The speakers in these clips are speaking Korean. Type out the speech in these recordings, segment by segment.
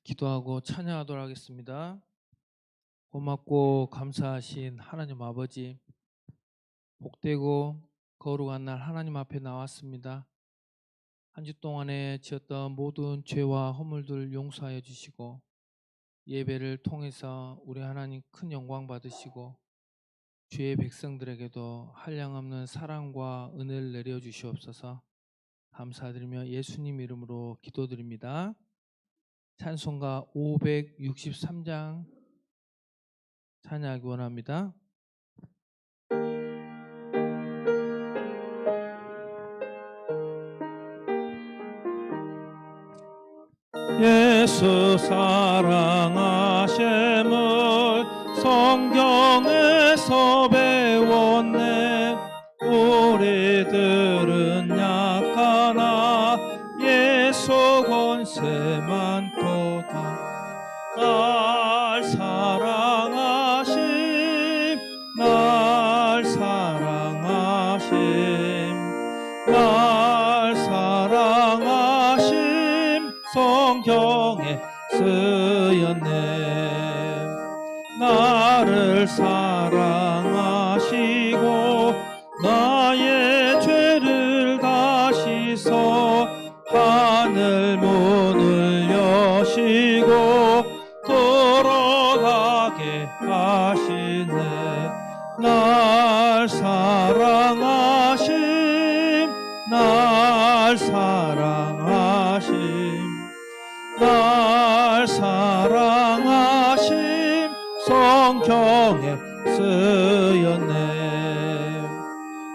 기도하고 찬양하도록 하겠습니다. 고맙고 감사하신 하나님 아버지, 복되고 거룩한 날 하나님 앞에 나왔습니다. 한 주 동안에 지었던 모든 죄와 허물들 용서하여 주시고 예배를 통해서 우리 하나님 큰 영광 받으시고 주의 백성들에게도 한량없는 사랑과 은혜를 내려 주시옵소서. 감사드리며 예수님 이름으로 기도드립니다. 찬송가 563장 찬양하기 원합니다. 예수 사랑하심을 성경에서 배웠네. 우리들은 약하나 예수 권세 많도다. 날 사랑하심, 날 사랑하심, 날 사랑하심 성경에 쓰였네. 나를 사랑하시고 나의 죄를 다시서 하늘 문을 여시고 들어가게 하시네. 날 사랑하심, 날 사랑하심, 날 사랑하심 성경에 쓰였네.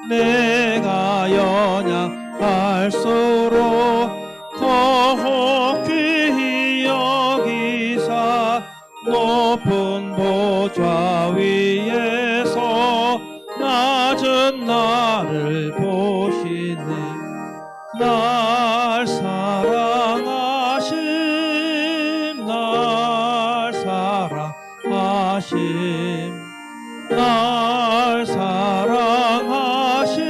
내가 연약할수록 더욱 귀히 여기사 높은 보좌 위에서 낮은 나를 보시네. 날 사랑하심, 날 사랑하심, 날 사랑하심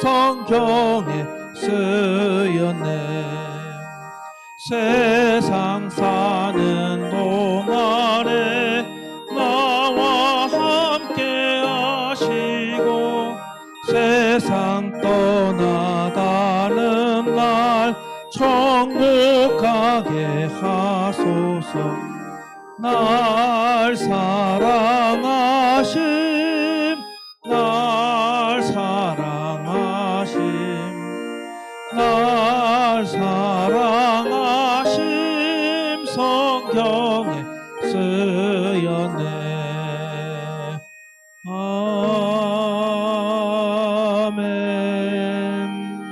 성경에 쓰였네. 세상 사는 동안에 나와 함께 하시고 세상 떠나가는 날 천국 가게 하소서. 날 사랑하심, 날 사랑하심, 날 사랑하심 성경에 쓰였네. 아멘.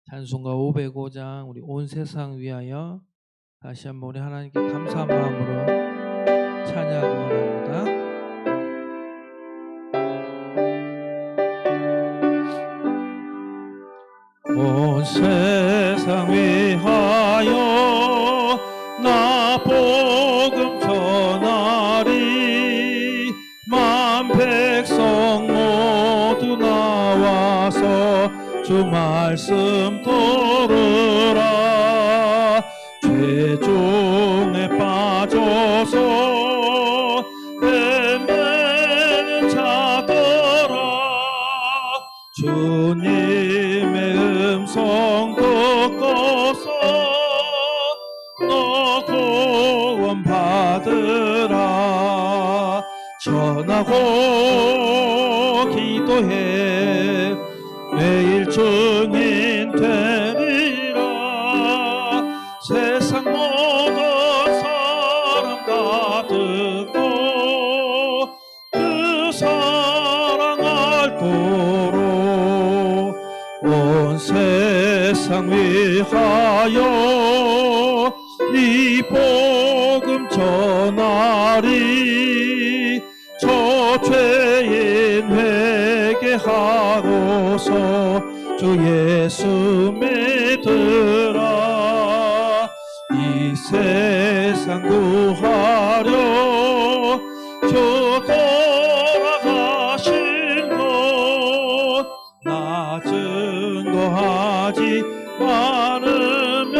찬송가 505장 우리 온 세상 위하여 다시 한번 우리 하나님께 감사한 마음으로 찬양하기 원합니다. 온 세상 위하여 나 복음 전하리. 만 백성 모두 나와서 주 말씀 들으라. 죄중에 빠져서 헤매는 자들아, 주님의 음성 듣고서 너 구원 받으라. 전하고 기도해 매일 증인 되리라. 세상 모든 사람 다 듣고 그 사랑 알도록 온 세상 위하여 이 복음 전하리. 저 죄인 회개하고서 주 예수 믿으라. 이 세상 구하려 주 돌아가신 것 나 증거하지 않으면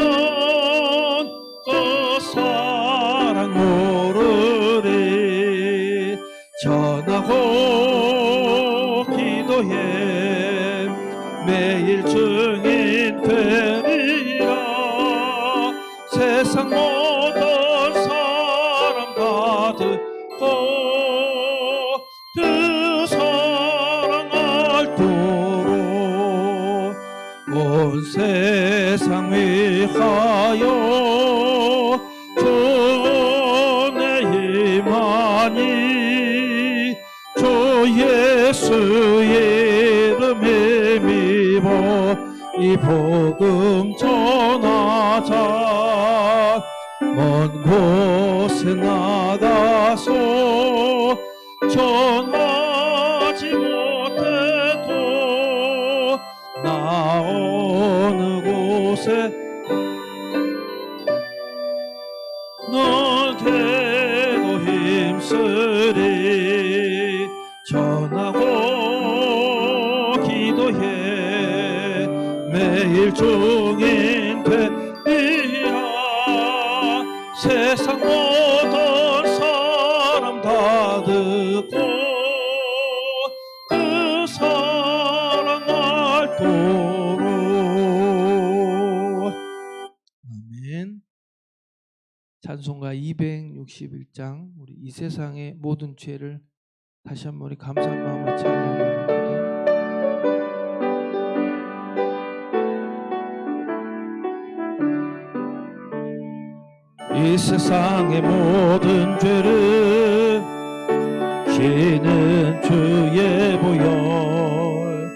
기도에 매일 증인 되리라. 세상 모든 사람 다 듣고 그 사랑할 도록 온 세상 위하여 전에 임하니 주 예수 이름에 믿어 이 복음 전하자. 먼 곳에 나가서 전하지 못해도 나 어느 곳에 너게도 힘쓰리. 전하고 기도해 매일 증인 되리라. 세상 모든 사람 다 듣고 그 사랑할 도록. 아멘. 찬송가 261장 우리 이 세상의 모든 죄를 다시 한번 우리 감사한 마음으로 찬양합니다. 이 세상의 모든 죄를 지는 주의 보혈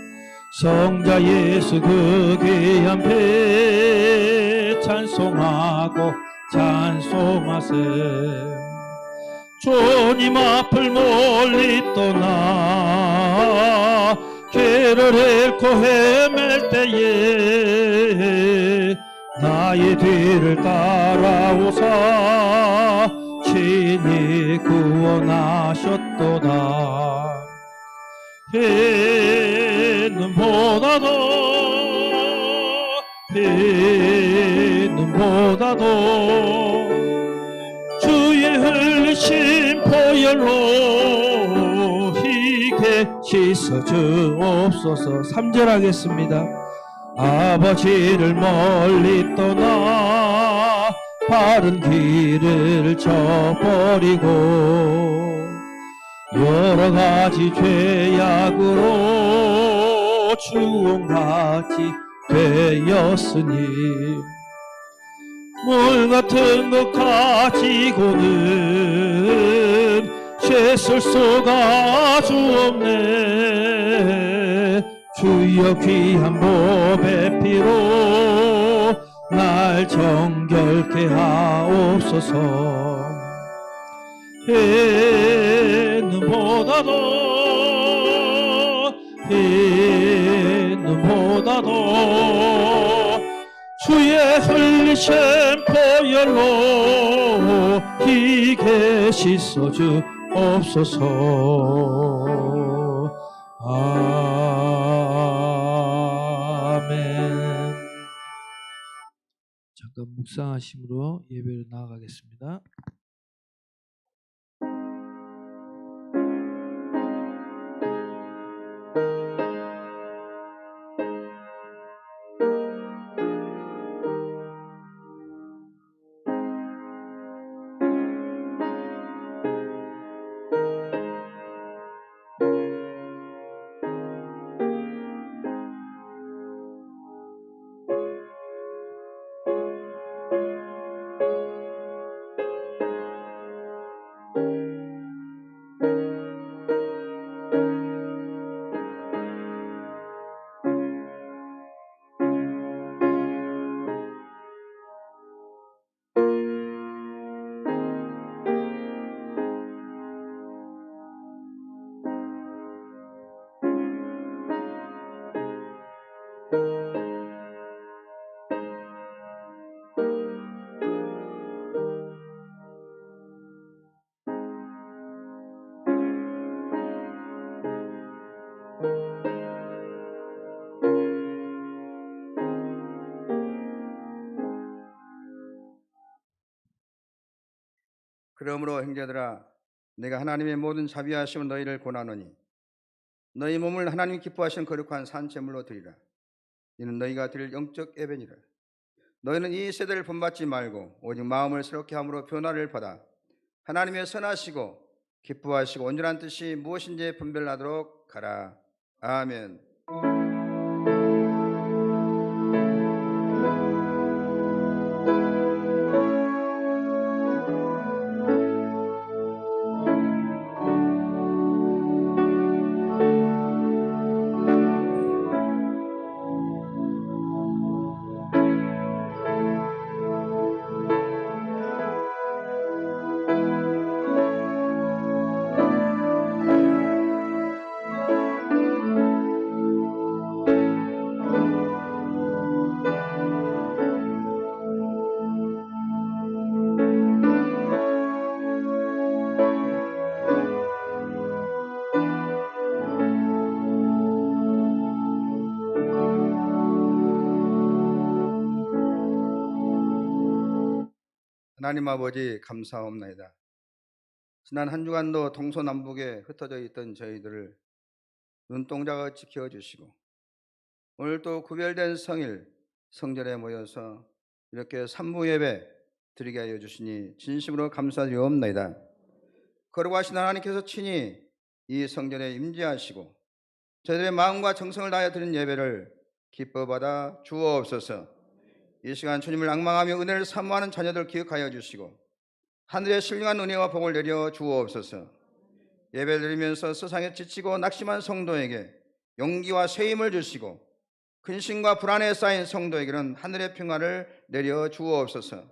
성자 예수 그 귀한 피 찬송하고 찬송하세. 주님 앞을 멀리 떠나 길을 잃고 헤맬 때에 나의 뒤를 따라오사 친히 구원하셨도다. 피는 보다도 주의 흘리신 보혈로 희게 씻어 주옵소서. 3절 하겠습니다. 아버지를 멀리 떠나 바른 길을 저버리고 여러 가지 죄악으로 주홍같이 되었으니 물 같은 것 가지고는 씻을 수가 주없네. 주여 귀한 보배 피로 날 정결케 하옵소서. 피는 보다도 주의 흘리신 보혈로 희게 씻어 주옵소서. 아멘. 잠깐 묵상하심으로 예배로 나아가겠습니다. 그러므로 형제들아, 내가 하나님의 모든 자비하심은 너희를 권하노니 너희 몸을 하나님 기뻐하시는 거룩한 산제물로 드리라. 이는 너희가 드릴 영적 예배니라. 너희는 이 세대를 본받지 말고 오직 마음을 새롭게 함으로 변화를 받아 하나님의 선하시고 기뻐하시고 온전한 뜻이 무엇인지 분별하도록 하라. 아멘. 하나님 아버지 감사합니다. 지난 한 주간도 동서남북에 흩어져 있던 저희들을 눈동자같이 지켜주시고 오늘 또 구별된 성일 성전에 모여서 이렇게 산무 예배 드리게 하여 주시니 진심으로 감사드리옵나이다. 거룩하신 하나님께서 친히 이 성전에 임재하시고 저희들의 마음과 정성을 다하여 드린 예배를 기뻐 받아 주옵소서. 이 시간 주님을 앙망하며 은혜를 사모하는 자녀들 기억하여 주시고 하늘의 신령한 은혜와 복을 내려 주옵소서. 예배를 드리면서 세상에 지치고 낙심한 성도에게 용기와 새 힘을 주시고 근심과 불안에 쌓인 성도에게는 하늘의 평화를 내려 주옵소서.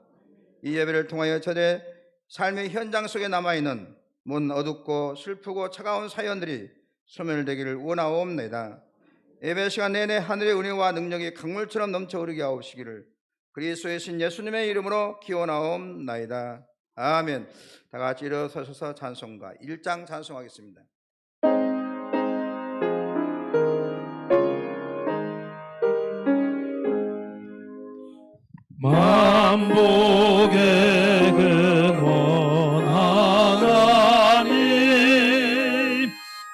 이 예배를 통하여 저의 삶의 현장 속에 남아있는 먼 어둡고 슬프고 차가운 사연들이 소멸되기를 원하옵나이다. 예배 시간 내내 하늘의 은혜와 능력이 강물처럼 넘쳐 흐르게 하옵시기를 그리스도의 신 예수님의 이름으로 기원하옵나이다. 아멘. 다 같이 일어서셔서 찬송가 1장 찬송하겠습니다. 만복의 근원 하나님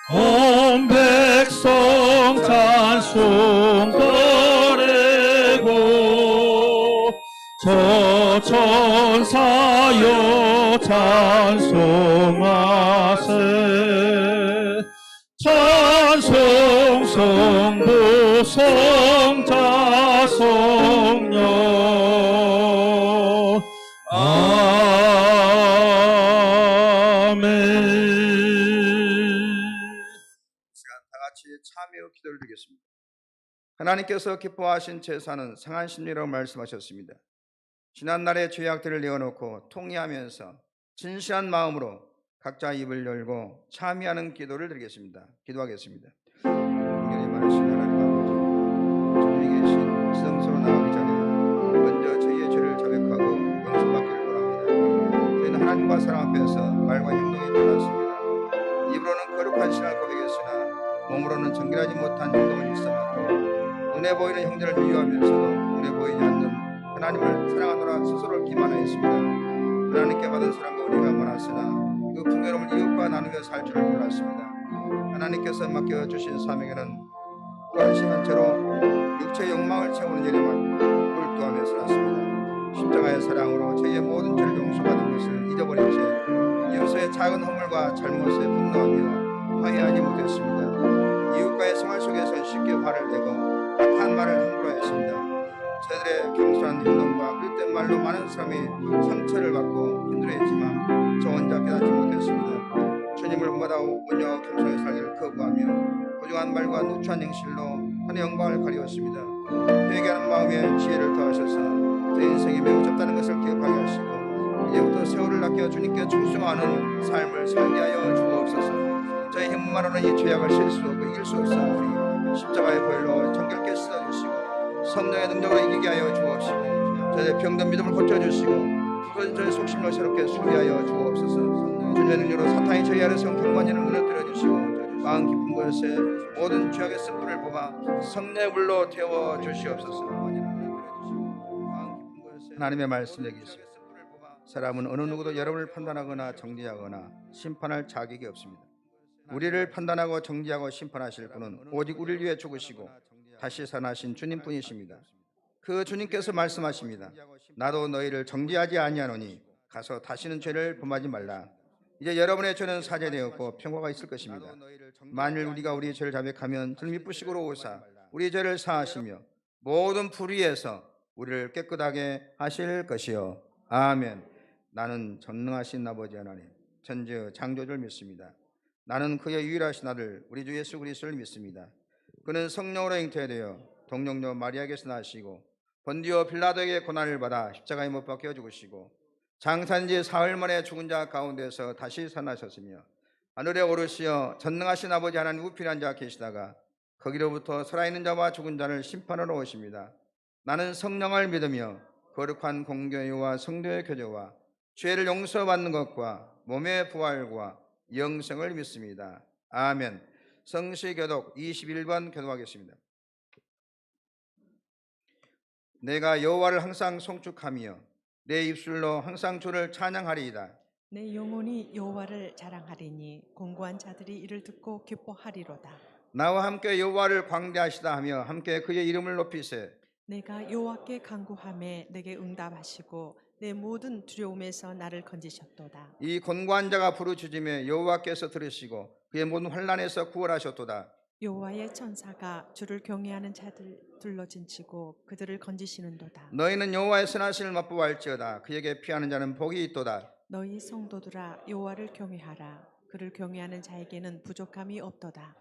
온 백성 찬송 드리고 저 천사여 찬송하세 찬송 성부 성자 성령 아멘. 시간 다 같이 참여 기도를 드리겠습니다. 하나님께서 기뻐하신 제사는 상한 심리라고 말씀하셨습니다. 지난날의 죄악들을 내어놓고 통회하면서 진실한 마음으로 각자 입을 열고 참여하는 기도를 드리겠습니다. 기도하겠습니다. 긍휼히 많으신 하나님 아버지, 주님이 계신 지성소로 나가기 전에 먼저 저희의 죄를 자백하고 용서받기를 원합니다. 저희는 하나님과 사람 앞에서 말과 행동이 달랐습니다. 입으로는 거룩한 신앙을 고백했으나 몸으로는 정결하지 못한 행동을 일삼았고 눈에 보이는 형제를 미워하면서도 눈에 보이지 않는 하나님을 사랑하노라 스스로를 기만하였습니다. 하나님께 받은 사랑과 은혜가 많았으나 그 풍요로움을 이웃과 나누며 살 줄을 몰랐습니다. 하나님께서 맡겨주신 사명에는 무관심한 채로 육체의 욕망을 채우는 일에만 몰두하며 살았습니다. 십자가의 사랑으로 저희의 모든 죄를 용서받은 것을 잊어버린 채 이웃의 작은 허물과 잘못에 분노하며 화해하지 못했습니다. 이웃과의 생활 속에서 쉽게 화를 내고 악한 말을 함부로 했습니다. 저희들의 경솔한 행동과 그릇된 말로 많은 사람이 상처를 받고 힘들어했지만 저 혼자 깨닫지 못했습니다. 주님을 본받아 온유하고 겸손하게 살기를 거부하며 부정한 말과 누추한 행실로 하나님의 영광을 가리웠습니다. 회개하는 마음에 지혜를 더하셔서 제 인생이 매우 좁다는 것을 기억하게 하시고 이제부터 세월을 아껴 주님께 충성하는 삶을 살게 하여 주옵소서. 저희 힘만으로는 이 죄악을 실 수 없고 이길 수 없사오니 십자가의 보혈로 정결케 씻어주시고 성령의 능력으로 이기게 하여 주옵시고 저의 병든 믿음을 고쳐주시고 부서진 저의 속심을 새롭게 수리하여 주옵소서. 주님의 능력으로 사탄이 저희 아래 선 경관진을 무너뜨려 주시고 마음 깊은 곳에 모든 죄악의 습불을 뽑아 성령의 불로 태워 주시옵소서. 하나님의 말씀 여기 있습니다. 사람은 어느 누구도 여러분을 판단하거나 정죄하거나 심판할 자격이 없습니다. 우리를 판단하고 정죄하고 심판하실 분은 오직 우리를 위해 죽으시고 다시 살아나신 주님뿐이십니다. 그 주님께서 말씀하십니다. 나도 너희를 정죄하지 아니하노니 가서 다시는 죄를 범하지 말라. 이제 여러분의 죄는 사죄되었고 평화가 있을 것입니다. 만일 우리가 우리의 죄를 자백하면 주님 미쁘시고로 오사 우리 죄를 사하시며 모든 불의에서 우리를 깨끗하게 하실 것이요. 아멘. 나는 전능하신 아버지 하나님 천지 창조주를 믿습니다. 나는 그의 유일하신 아들 우리 주 예수 그리스도를 믿습니다. 그는 성령으로 잉태되어 동정녀 마리아에게서 나시고 본디오 빌라도에게 고난을 받아 십자가에 못 박혀 죽으시고 장사한 지 사흘 만에 죽은 자 가운데서 다시 살아나셨으며 하늘에 오르시어 전능하신 아버지 하나님 우편에 앉아 계시다가 거기로부터 살아있는 자와 죽은 자를 심판하러 오십니다. 나는 성령을 믿으며 거룩한 공교회와 성도의 교제와 죄를 용서받는 것과 몸의 부활과 영생을 믿습니다. 아멘. 성시교독 21번 교독하겠습니다. 내가 여호와를 항상 송축하며 내 입술로 항상 주를 찬양하리이다. 내 영혼이 여호와를 자랑하리니 공고한 자들이 이를 듣고 기뻐하리로다. 나와 함께 여호와를 광대하시다 하며 함께 그의 이름을 높이세. 내가 여호와께 간구하매 내게 응답하시고 내 모든 두려움에서 나를 건지셨도다. 이 곤고한 자가 부르짖음에 여호와께서 들으시고 그의 모든 환난에서 구원하셨도다. 여호와의 천사가 주를 경외하는 자들 둘러진치고 그들을 건지시는도다. 너희는 여호와의 선하심을 맛보아할지어다. 그에게 피하는 자는 복이 있도다. 너희 성도들아 여호와를 경외하라. 그를 경외하는 자에게는 부족함이 없도다.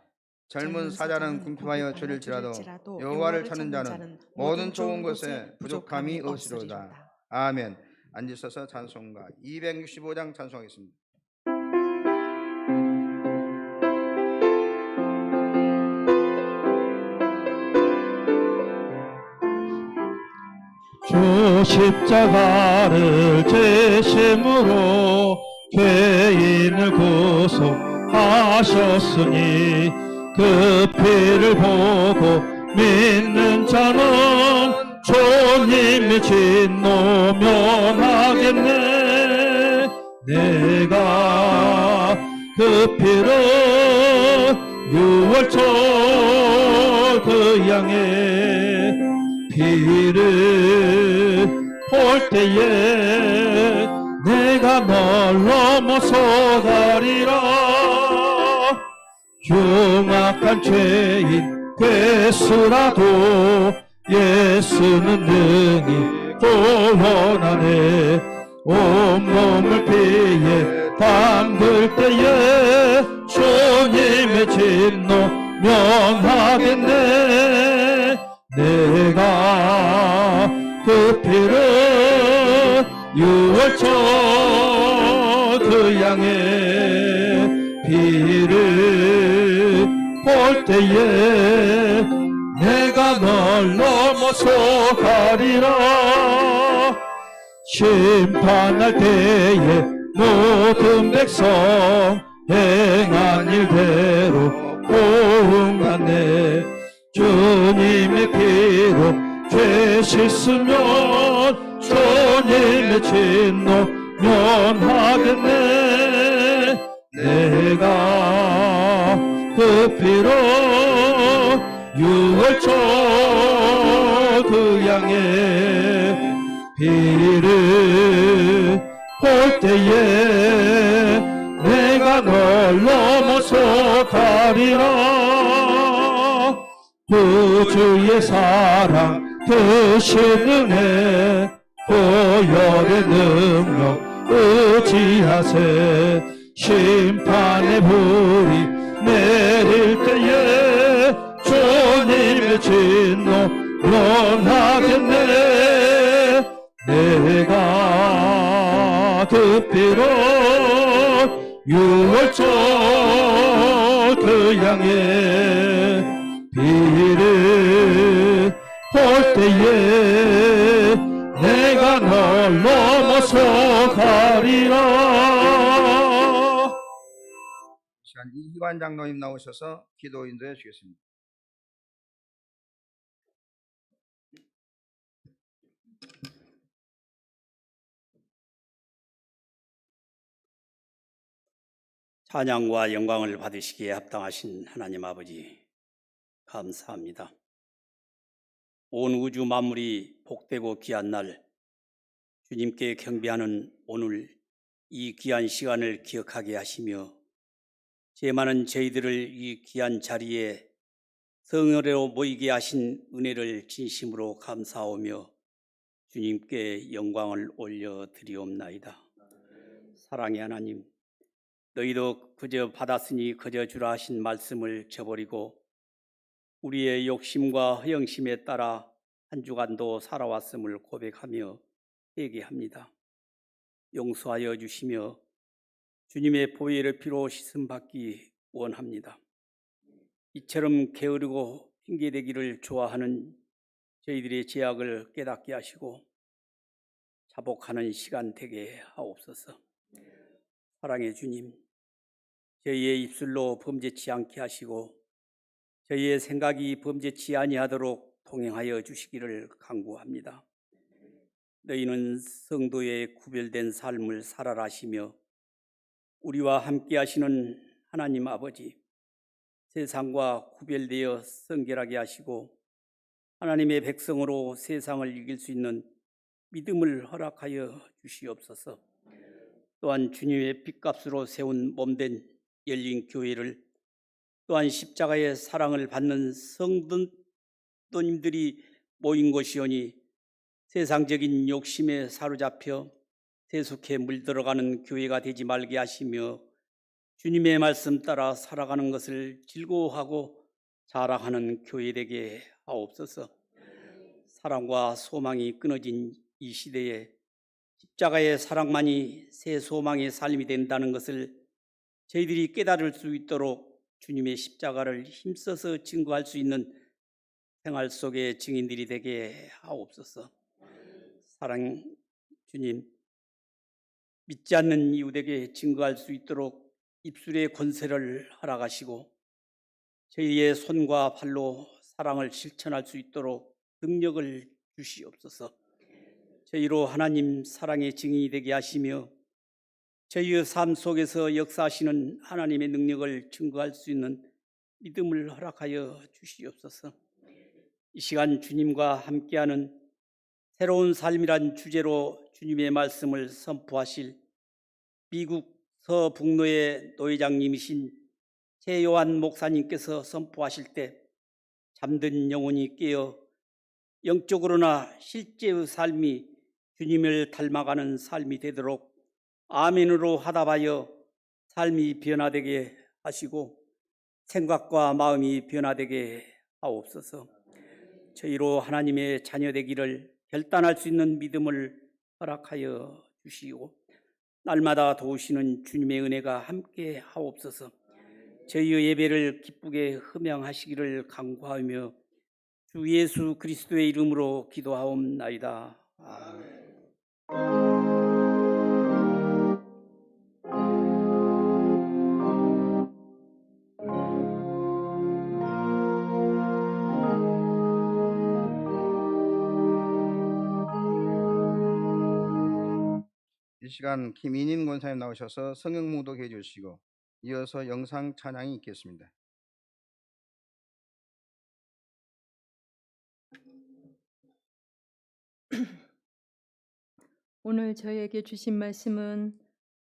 젊은 사자는 궁핍하여 줄일지라도 여호와를 찾는 자는 모든 좋은 것에 부족함이 없으리로다. 아멘. 앉으셔서 찬송가 265장 찬송하겠습니다. 주 십자가를 제심으로 죄인을 구속하셨으니 그 피를 보고 믿는 자는 주님의 진노 면하겠네. 내가 그 피를 6월절 그 양의 피를 볼 때에 내가 널 넘어서 가리라. 흉악한 죄인 괴수라도 예수는 능히 구원하네. 온몸을 피해 담글 때에 주님의 진노 명하겠네. 내가 그 피를 6월절 그 양의 피를 볼 때에 내가 널 넘어서 가리라. 심판할 때에 모든 백성 행한 일대로 보응받네. 주님의 피로 죄 씻으면 주님의 진노 면하겠네. 내가 그 피로 6월절 그 양의 피를 볼 때에 내가 널 넘어서 가리라. 그 주의 사랑 크신 은혜 보혈의 능력 의지하세. 심판의 불이 내릴 때에 주님의 진노 면하겠네. 내가 그 피로 6월절 그 양의 피를 볼 때에 내가 널 넘어서 가리라. 시간 이기관 장로님 나오셔서 기도 인도해 주겠습니다. 찬양과 영광을 받으시기에 합당하신 하나님 아버지, 감사합니다. 온 우주 만물이 복되고 귀한 날, 주님께 경배하는 오늘 이 귀한 시간을 기억하게 하시며 죄 많은 저희들을 이 귀한 자리에 성회로 모이게 하신 은혜를 진심으로 감사하며 주님께 영광을 올려드리옵나이다. 사랑의 하나님, 너희도 그저 받았으니 그저 주라 하신 말씀을 저버리고 우리의 욕심과 허영심에 따라 한 주간도 살아왔음을 고백하며 회개합니다. 용서하여 주시며 주님의 보혈의 피로 씻음받기 원합니다. 이처럼 게으르고 핑계대기를 좋아하는 저희들의 죄악을 깨닫게 하시고 자복하는 시간 되게 하옵소서. 사랑의 주님, 저희의 입술로 범죄치 않게 하시고 저희의 생각이 범죄치 아니하도록 동행하여 주시기를 간구합니다. 너희는 성도의 구별된 삶을 살아라 하시며 우리와 함께 하시는 하나님 아버지, 세상과 구별되어 성결하게 하시고 하나님의 백성으로 세상을 이길 수 있는 믿음을 허락하여 주시옵소서. 또한 주님의 핏값으로 세운 몸된 열린 교회를 또한 십자가의 사랑을 받는 성도님들이 모인 곳이오니 세상적인 욕심에 사로잡혀 세속에 물들어가는 교회가 되지 말게 하시며 주님의 말씀 따라 살아가는 것을 즐거워하고 자랑하는 교회 되게 하옵소서. 사랑과 소망이 끊어진 이 시대에 십자가의 사랑만이 새 소망의 삶이 된다는 것을 저희들이 깨달을 수 있도록 주님의 십자가를 힘써서 증거할 수 있는 생활 속의 증인들이 되게 하옵소서. 사랑 주님, 믿지 않는 이웃에게 증거할 수 있도록 입술의 권세를 허락하시고 저희의 손과 발로 사랑을 실천할 수 있도록 능력을 주시옵소서. 저희로 하나님 사랑의 증인이 되게 하시며 저희의 삶 속에서 역사하시는 하나님의 능력을 증거할 수 있는 믿음을 허락하여 주시옵소서. 이 시간 주님과 함께하는 새로운 삶이란 주제로 주님의 말씀을 선포하실 미국 서북로의 노회장님이신 최요한 목사님께서 선포하실 때 잠든 영혼이 깨어 영적으로나 실제의 삶이 주님을 닮아가는 삶이 되도록 아멘으로 화답하여 삶이 변화되게 하시고 생각과 마음이 변화되게 하옵소서. 저희로 하나님의 자녀 되기를 결단할 수 있는 믿음을 허락하여 주시고 날마다 도우시는 주님의 은혜가 함께 하옵소서. 저희의 예배를 기쁘게 흠양하시기를 간구하며 주 예수 그리스도의 이름으로 기도하옵나이다. 아멘. 이 시간 김인인 권사님 나오셔서 성경 묵독해 주시고 이어서 영상 찬양이 있겠습니다. 오늘 저에게 주신 말씀은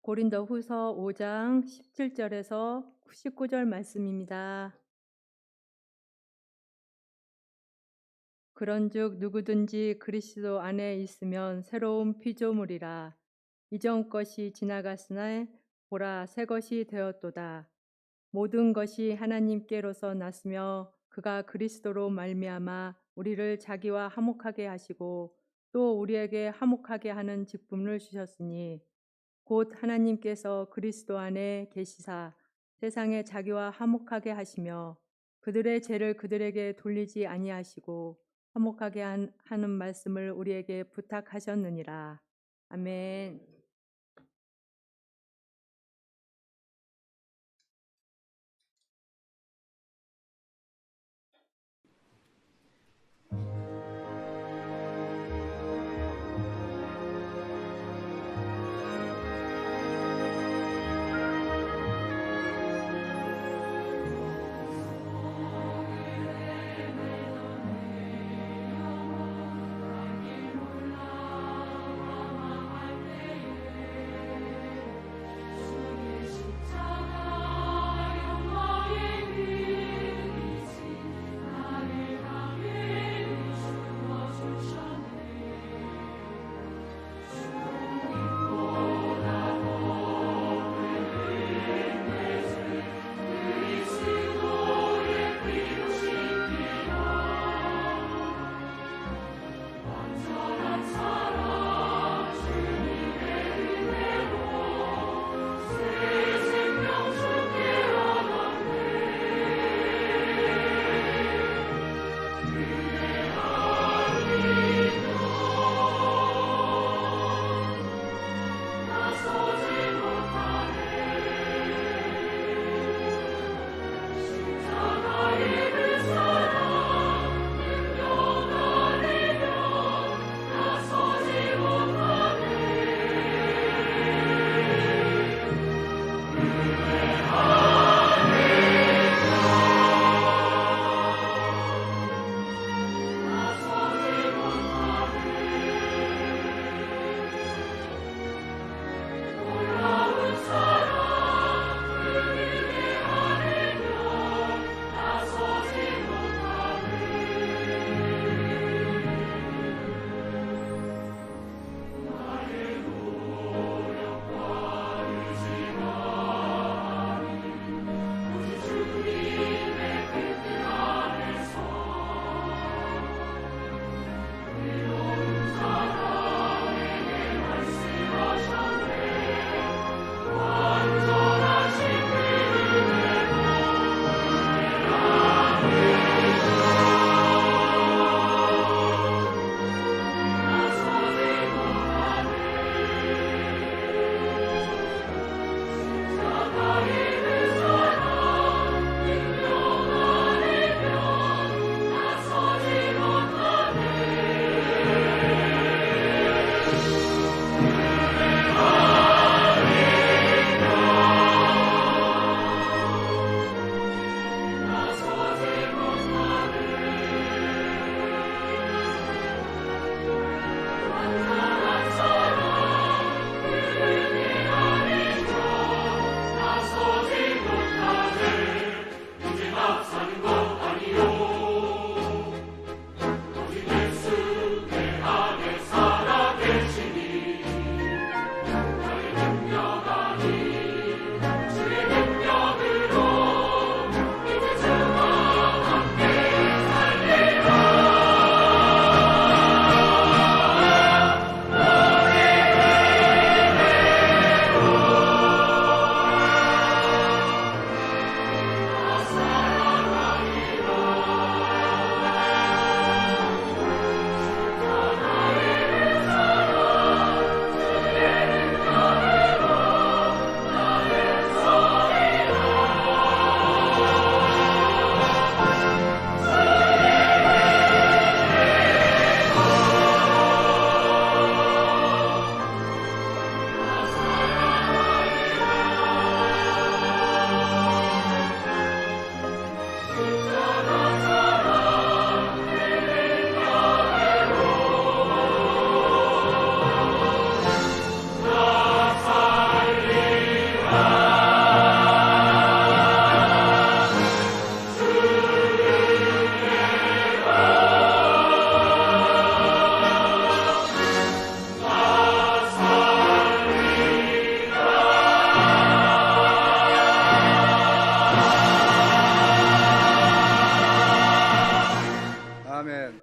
고린도후서 5장 17절에서 19절 말씀입니다. 그런즉 누구든지 그리스도 안에 있으면 새로운 피조물이라. 이전 것이 지나갔으나 보라 새 것이 되었도다. 모든 것이 하나님께로서 났으며 그가 그리스도로 말미암아 우리를 자기와 화목하게 하시고 또 우리에게 화목하게 하는 직분을 주셨으니 곧 하나님께서 그리스도 안에 계시사 세상에 자기와 화목하게 하시며 그들의 죄를 그들에게 돌리지 아니하시고 화목하게 하는 말씀을 우리에게 부탁하셨느니라. 아멘.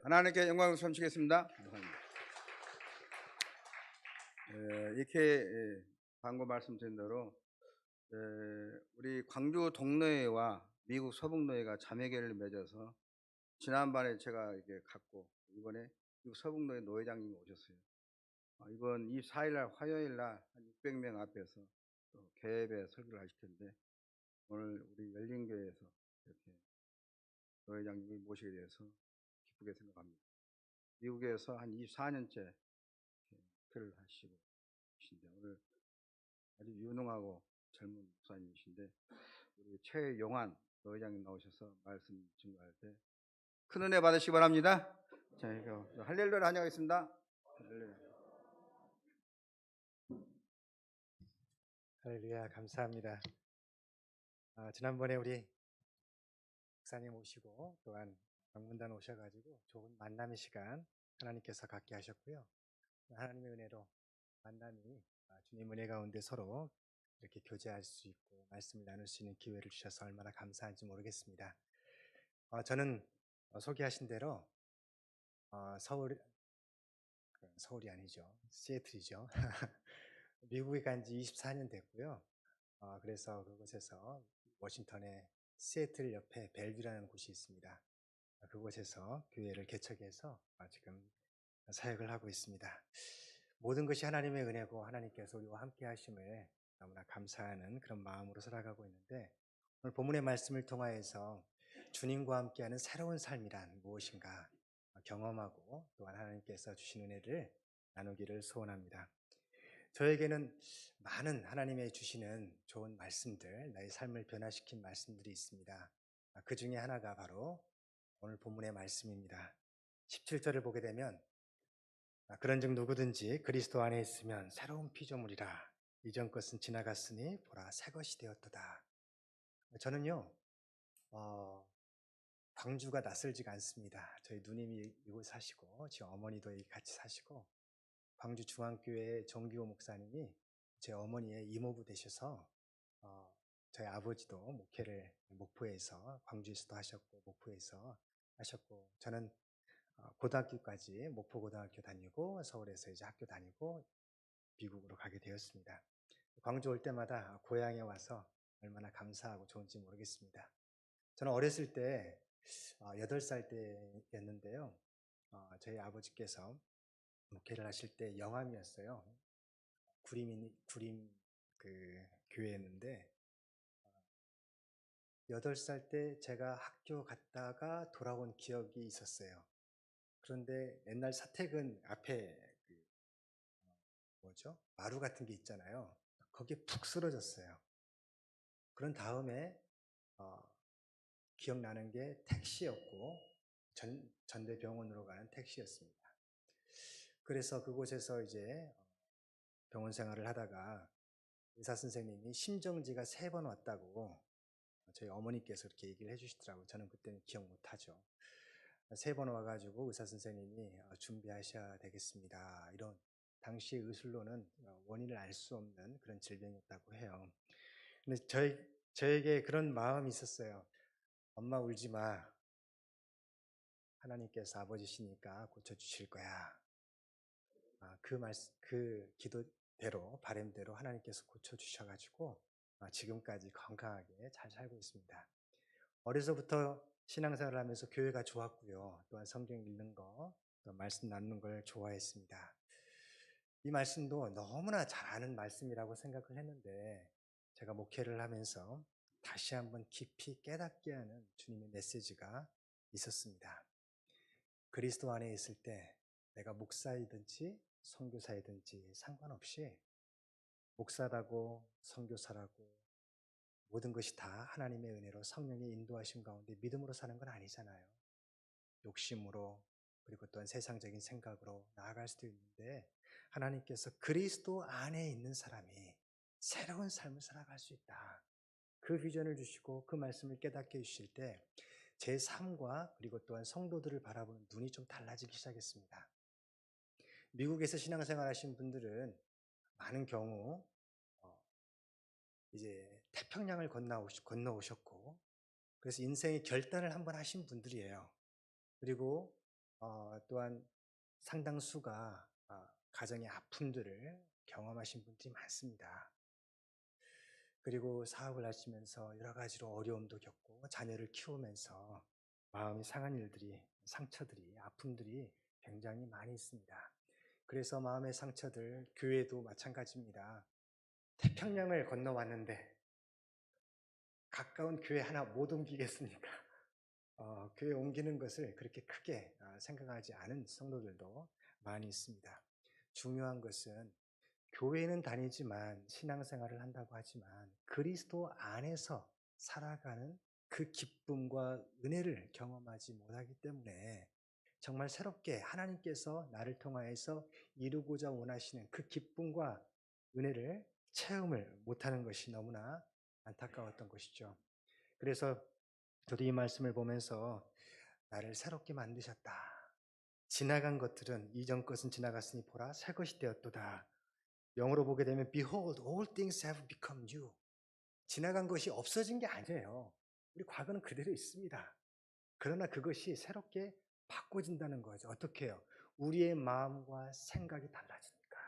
하나님께 영광을 섬기겠습니다. 이렇게 광고 말씀드린 대로 우리 광주 동노회와 미국 서북노회가 자매계를 맺어서 지난번에 제가 이렇게 갔고 이번에 미국 서북노회 노회장님이 오셨어요. 이번 24일 날 화요일 날 한 600명 앞에서 또 개업에 설교를 하실 텐데 오늘 우리 열린교회에서 이렇게 노회장님을 모시게 돼서 기쁘게 생각합니다. 미국에서 한 24년째 목회를 하시고 계신데 오늘 아주 유능하고 젊은 목사님이신데 우리 최용환 노회장님 나오셔서 말씀 증거할 때 큰 은혜 받으시기 바랍니다. 자, 이거 할렐루야 환영하겠습니다. 할렐루야. 할렐루야, 감사합니다. 지난번에 우리 목사님 오시고 또한 방문단 오셔가지고 좋은 만남의 시간 하나님께서 갖게 하셨고요. 하나님의 은혜로 만남이 주님 은혜 가운데 서로 이렇게 교제할 수 있고 말씀을 나눌 수 있는 기회를 주셔서 얼마나 감사한지 모르겠습니다. 저는 소개하신 대로 서울이 아니죠. 시애틀이죠. 미국에 간 지 24년 됐고요. 그래서 그곳에서 워싱턴의 시애틀 옆에 벨뷰라는 곳이 있습니다. 그곳에서 교회를 개척해서 지금 사역을 하고 있습니다. 모든 것이 하나님의 은혜고 하나님께서 우리와 함께 하심을 너무나 감사하는 그런 마음으로 살아가고 있는데 오늘 본문의 말씀을 통하여서 주님과 함께하는 새로운 삶이란 무엇인가 경험하고 또한 하나님께서 주신 은혜를 나누기를 소원합니다. 저에게는 많은 하나님의 주시는 좋은 말씀들, 나의 삶을 변화시킨 말씀들이 있습니다. 그 중에 하나가 바로 오늘 본문의 말씀입니다. 17절을 보게 되면 그런즉 누구든지 그리스도 안에 있으면 새로운 피조물이라 이전 것은 지나갔으니 보라 새 것이 되었도다. 저는요 광주가 낯설지가 않습니다. 저희 누님이 이곳 사시고 제 어머니도 여기 같이 사시고 광주 중앙교회 정기호 목사님이 제 어머니의 이모부 되셔서 저희 아버지도 목회를 목포에서 광주에서도 하셨고 목포에서 하셨고 저는 고등학교까지 목포 고등학교 다니고 서울에서 이제 학교 다니고 미국으로 가게 되었습니다. 광주 올 때마다 고향에 와서 얼마나 감사하고 좋은지 모르겠습니다. 저는 어렸을 때 8살 때였는데요. 저희 아버지께서 목회를 하실 때 영암이었어요. 구림 그 교회였는데 8살 때 제가 학교 갔다가 돌아온 기억이 있었어요. 그런데 옛날 사택은 앞에 그 뭐죠? 마루 같은 게 있잖아요. 거기에 푹 쓰러졌어요. 그런 다음에 어, 기억나는 게 택시였고 전대병원으로 가는 택시였습니다. 그래서 그곳에서 이제 병원 생활을 하다가 의사 선생님이 심정지가 3번 왔다고 저희 어머니께서 이렇게 얘기를 해주시더라고요. 저는 그때는 기억 못하죠. 3번 와가지고 의사 선생님이 준비하셔야 되겠습니다. 이런 당시의 의술로는 원인을 알 수 없는 그런 질병이었다고 해요. 근데 저에게 그런 마음이 있었어요. 엄마 울지 마. 하나님께서 아버지시니까 고쳐주실 거야. 그 기도대로, 바람대로 하나님께서 고쳐주셔가지고 지금까지 건강하게 잘 살고 있습니다. 어려서부터 신앙생활을 하면서 교회가 좋았고요. 또한 성경 읽는 거, 또 말씀 나누는 걸 좋아했습니다. 이 말씀도 너무나 잘 아는 말씀이라고 생각을 했는데 제가 목회를 하면서 다시 한번 깊이 깨닫게 하는 주님의 메시지가 있었습니다. 그리스도 안에 있을 때 내가 목사이든지 선교사이든지 상관없이 목사라고 선교사라고 모든 것이 다 하나님의 은혜로 성령의 인도하심 가운데 믿음으로 사는 건 아니잖아요. 욕심으로 그리고 또한 세상적인 생각으로 나아갈 수도 있는데 하나님께서 그리스도 안에 있는 사람이 새로운 삶을 살아갈 수 있다. 그 비전을 주시고 그 말씀을 깨닫게 해주실 때 제 삶과 그리고 또한 성도들을 바라보는 눈이 좀 달라지기 시작했습니다. 미국에서 신앙생활 하신 분들은 많은 경우 이제 태평양을 건너오셨고 그래서 인생의 결단을 한번 하신 분들이에요. 그리고 또한 상당수가 가정의 아픔들을 경험하신 분들이 많습니다. 그리고 사업을 하시면서 여러 가지로 어려움도 겪고 자녀를 키우면서 마음이 상한 일들이, 상처들이, 아픔들이 굉장히 많이 있습니다. 그래서 마음의 상처들, 교회도 마찬가지입니다. 태평양을 건너왔는데 가까운 교회 하나 못 옮기겠습니까? 교회 옮기는 것을 그렇게 크게 생각하지 않은 성도들도 많이 있습니다. 중요한 것은 교회는 다니지만 신앙생활을 한다고 하지만 그리스도 안에서 살아가는 그 기쁨과 은혜를 경험하지 못하기 때문에 정말 새롭게 하나님께서 나를 통하여서 이루고자 원하시는 그 기쁨과 은혜를 체험을 못하는 것이 너무나 안타까웠던 것이죠. 그래서 저도 이 말씀을 보면서 나를 새롭게 만드셨다. 지나간 것들은 이전 것은 지나갔으니 보라 새 것이 되었도다. 영어로 보게 되면 Behold, all things have become new. 지나간 것이 없어진 게 아니에요. 우리 과거는 그대로 있습니다. 그러나 그것이 새롭게 바꿔진다는 거죠. 어떻게 해요? 우리의 마음과 생각이 달라지니까.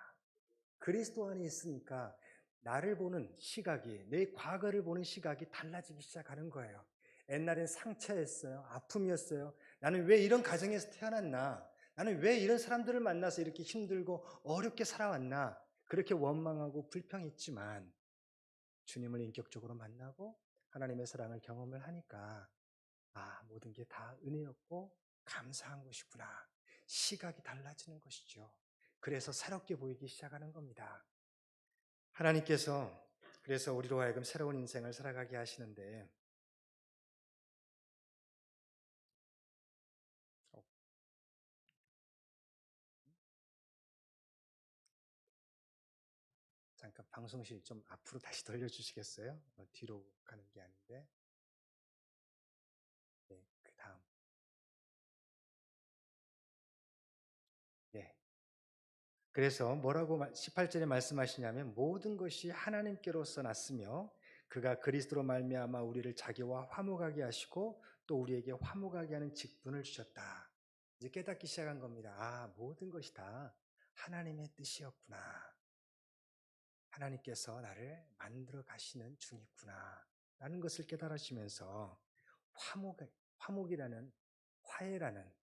그리스도 안에 있으니까 나를 보는 시각이, 내 과거를 보는 시각이 달라지기 시작하는 거예요. 옛날엔 상처였어요. 아픔이었어요. 나는 왜 이런 가정에서 태어났나? 나는 왜 이런 사람들을 만나서 이렇게 힘들고 어렵게 살아왔나? 그렇게 원망하고 불평했지만 주님을 인격적으로 만나고 하나님의 사랑을 경험을 하니까 모든 게 다 은혜였고 감사한 것이구나. 시각이 달라지는 것이죠. 그래서 새롭게 보이기 시작하는 겁니다. 하나님께서 그래서 우리로 하여금 새로운 인생을 살아가게 하시는데 잠깐 방송실 좀 앞으로 다시 돌려주시겠어요? 뒤로 가는 게 아닌데. 네, 그 다음. 네. 그래서 뭐라고 18절에 말씀하시냐면 모든 것이 하나님께로서 났으며 그가 그리스도로 말미암아 우리를 자기와 화목하게 하시고 또 우리에게 화목하게 하는 직분을 주셨다. 이제 깨닫기 시작한 겁니다. 모든 것이 다 하나님의 뜻이었구나. 하나님께서 나를 만들어 가시는 중이구나 라는 것을 깨달으시면서 화목이라는, 화해라는,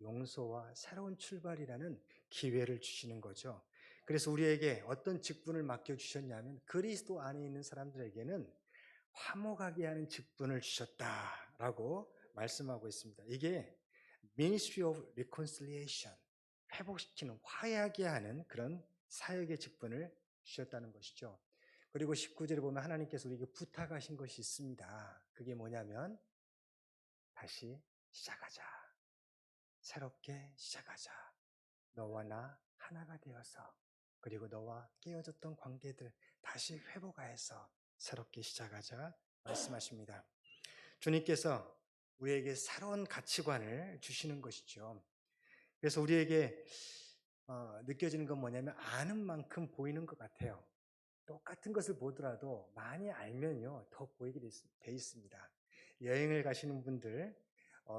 용서와 새로운 출발이라는 기회를 주시는 거죠. 그래서 우리에게 어떤 직분을 맡겨주셨냐면 그리스도 안에 있는 사람들에게는 화목하게 하는 직분을 주셨다라고 말씀하고 있습니다. 이게 Ministry of Reconciliation, 회복시키는, 화해하게 하는 그런 사역의 직분을 주셨다는 것이죠. 그리고 19절에 보면 하나님께서 우리에게 부탁하신 것이 있습니다. 그게 뭐냐면 다시 시작하자. 새롭게 시작하자. 너와 나 하나가 되어서, 그리고 너와 깨어졌던 관계들 다시 회복하여서 새롭게 시작하자 말씀하십니다. 주님께서 우리에게 새로운 가치관을 주시는 것이죠. 그래서 우리에게 느껴지는 건 뭐냐면 아는 만큼 보이는 것 같아요. 똑같은 것을 보더라도 많이 알면요 더 보이게 돼 있습니다. 여행을 가시는 분들,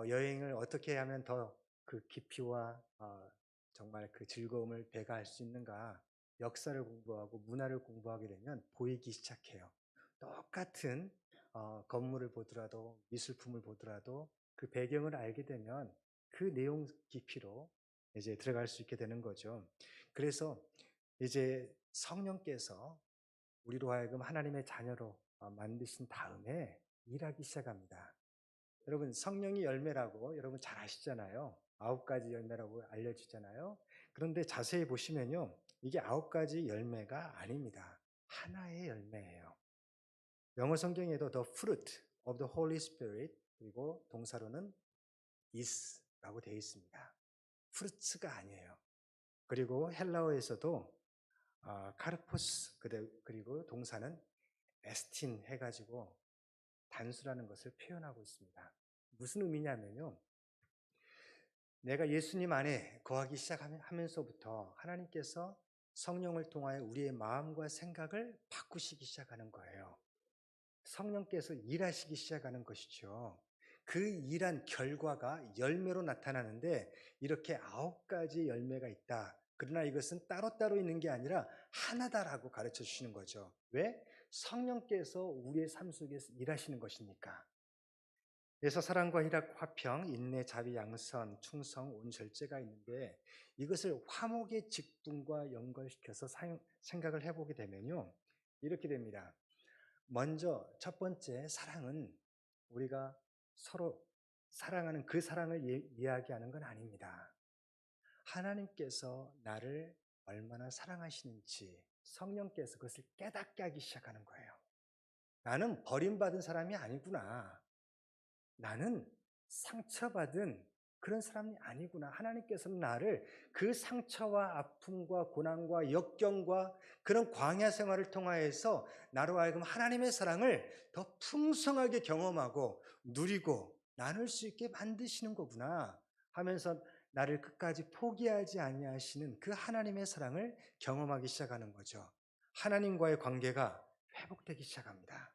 여행을 어떻게 하면 더 그 깊이와 정말 그 즐거움을 배가할 수 있는가, 역사를 공부하고 문화를 공부하게 되면 보이기 시작해요. 똑같은 건물을 보더라도, 미술품을 보더라도 그 배경을 알게 되면 그 내용 깊이로 이제 들어갈 수 있게 되는 거죠. 그래서 이제 성령께서 우리로 하여금 하나님의 자녀로 만드신 다음에 일하기 시작합니다. 여러분, 성령이 열매라고 여러분 잘 아시잖아요. 9가지 열매라고 알려지잖아요. 그런데 자세히 보시면요, 이게 9가지 열매가 아닙니다. 하나의 열매예요. 영어 성경에도 the fruit of the Holy Spirit, 그리고 동사로는 is라고 되어 있습니다. fruits가 아니에요. 그리고 헬라어에서도 카르포스, 그리고 동사는 에스틴 해가지고 단수라는 것을 표현하고 있습니다. 무슨 의미냐면요, 내가 예수님 안에 거하기 시작하면서부터 하나님께서 성령을 통하여 우리의 마음과 생각을 바꾸시기 시작하는 거예요. 성령께서 일하시기 시작하는 것이죠. 그 일한 결과가 열매로 나타나는데 이렇게 9가지 열매가 있다. 그러나 이것은 따로따로 있는 게 아니라 하나다라고 가르쳐 주시는 거죠. 왜? 성령께서 우리의 삶 속에서 일하시는 것이니까. 그래서 사랑과 희락, 화평, 인내, 자비, 양선, 충성, 온 절제가 있는데 이것을 화목의 직분과 연결시켜서 생각을 해보게 되면요, 이렇게 됩니다. 먼저 첫 번째, 사랑은 우리가 서로 사랑하는 그 사랑을 이야기하는 건 아닙니다. 하나님께서 나를 얼마나 사랑하시는지 성령께서 그것을 깨닫게 하기 시작하는 거예요. 나는 버림받은 사람이 아니구나. 나는 상처받은 그런 사람이 아니구나. 하나님께서는 나를 그 상처와 아픔과 고난과 역경과 그런 광야 생활을 통하여서 나로 하여금 하나님의 사랑을 더 풍성하게 경험하고 누리고 나눌 수 있게 만드시는 거구나 하면서 나를 끝까지 포기하지 아니하시는 그 하나님의 사랑을 경험하기 시작하는 거죠. 하나님과의 관계가 회복되기 시작합니다.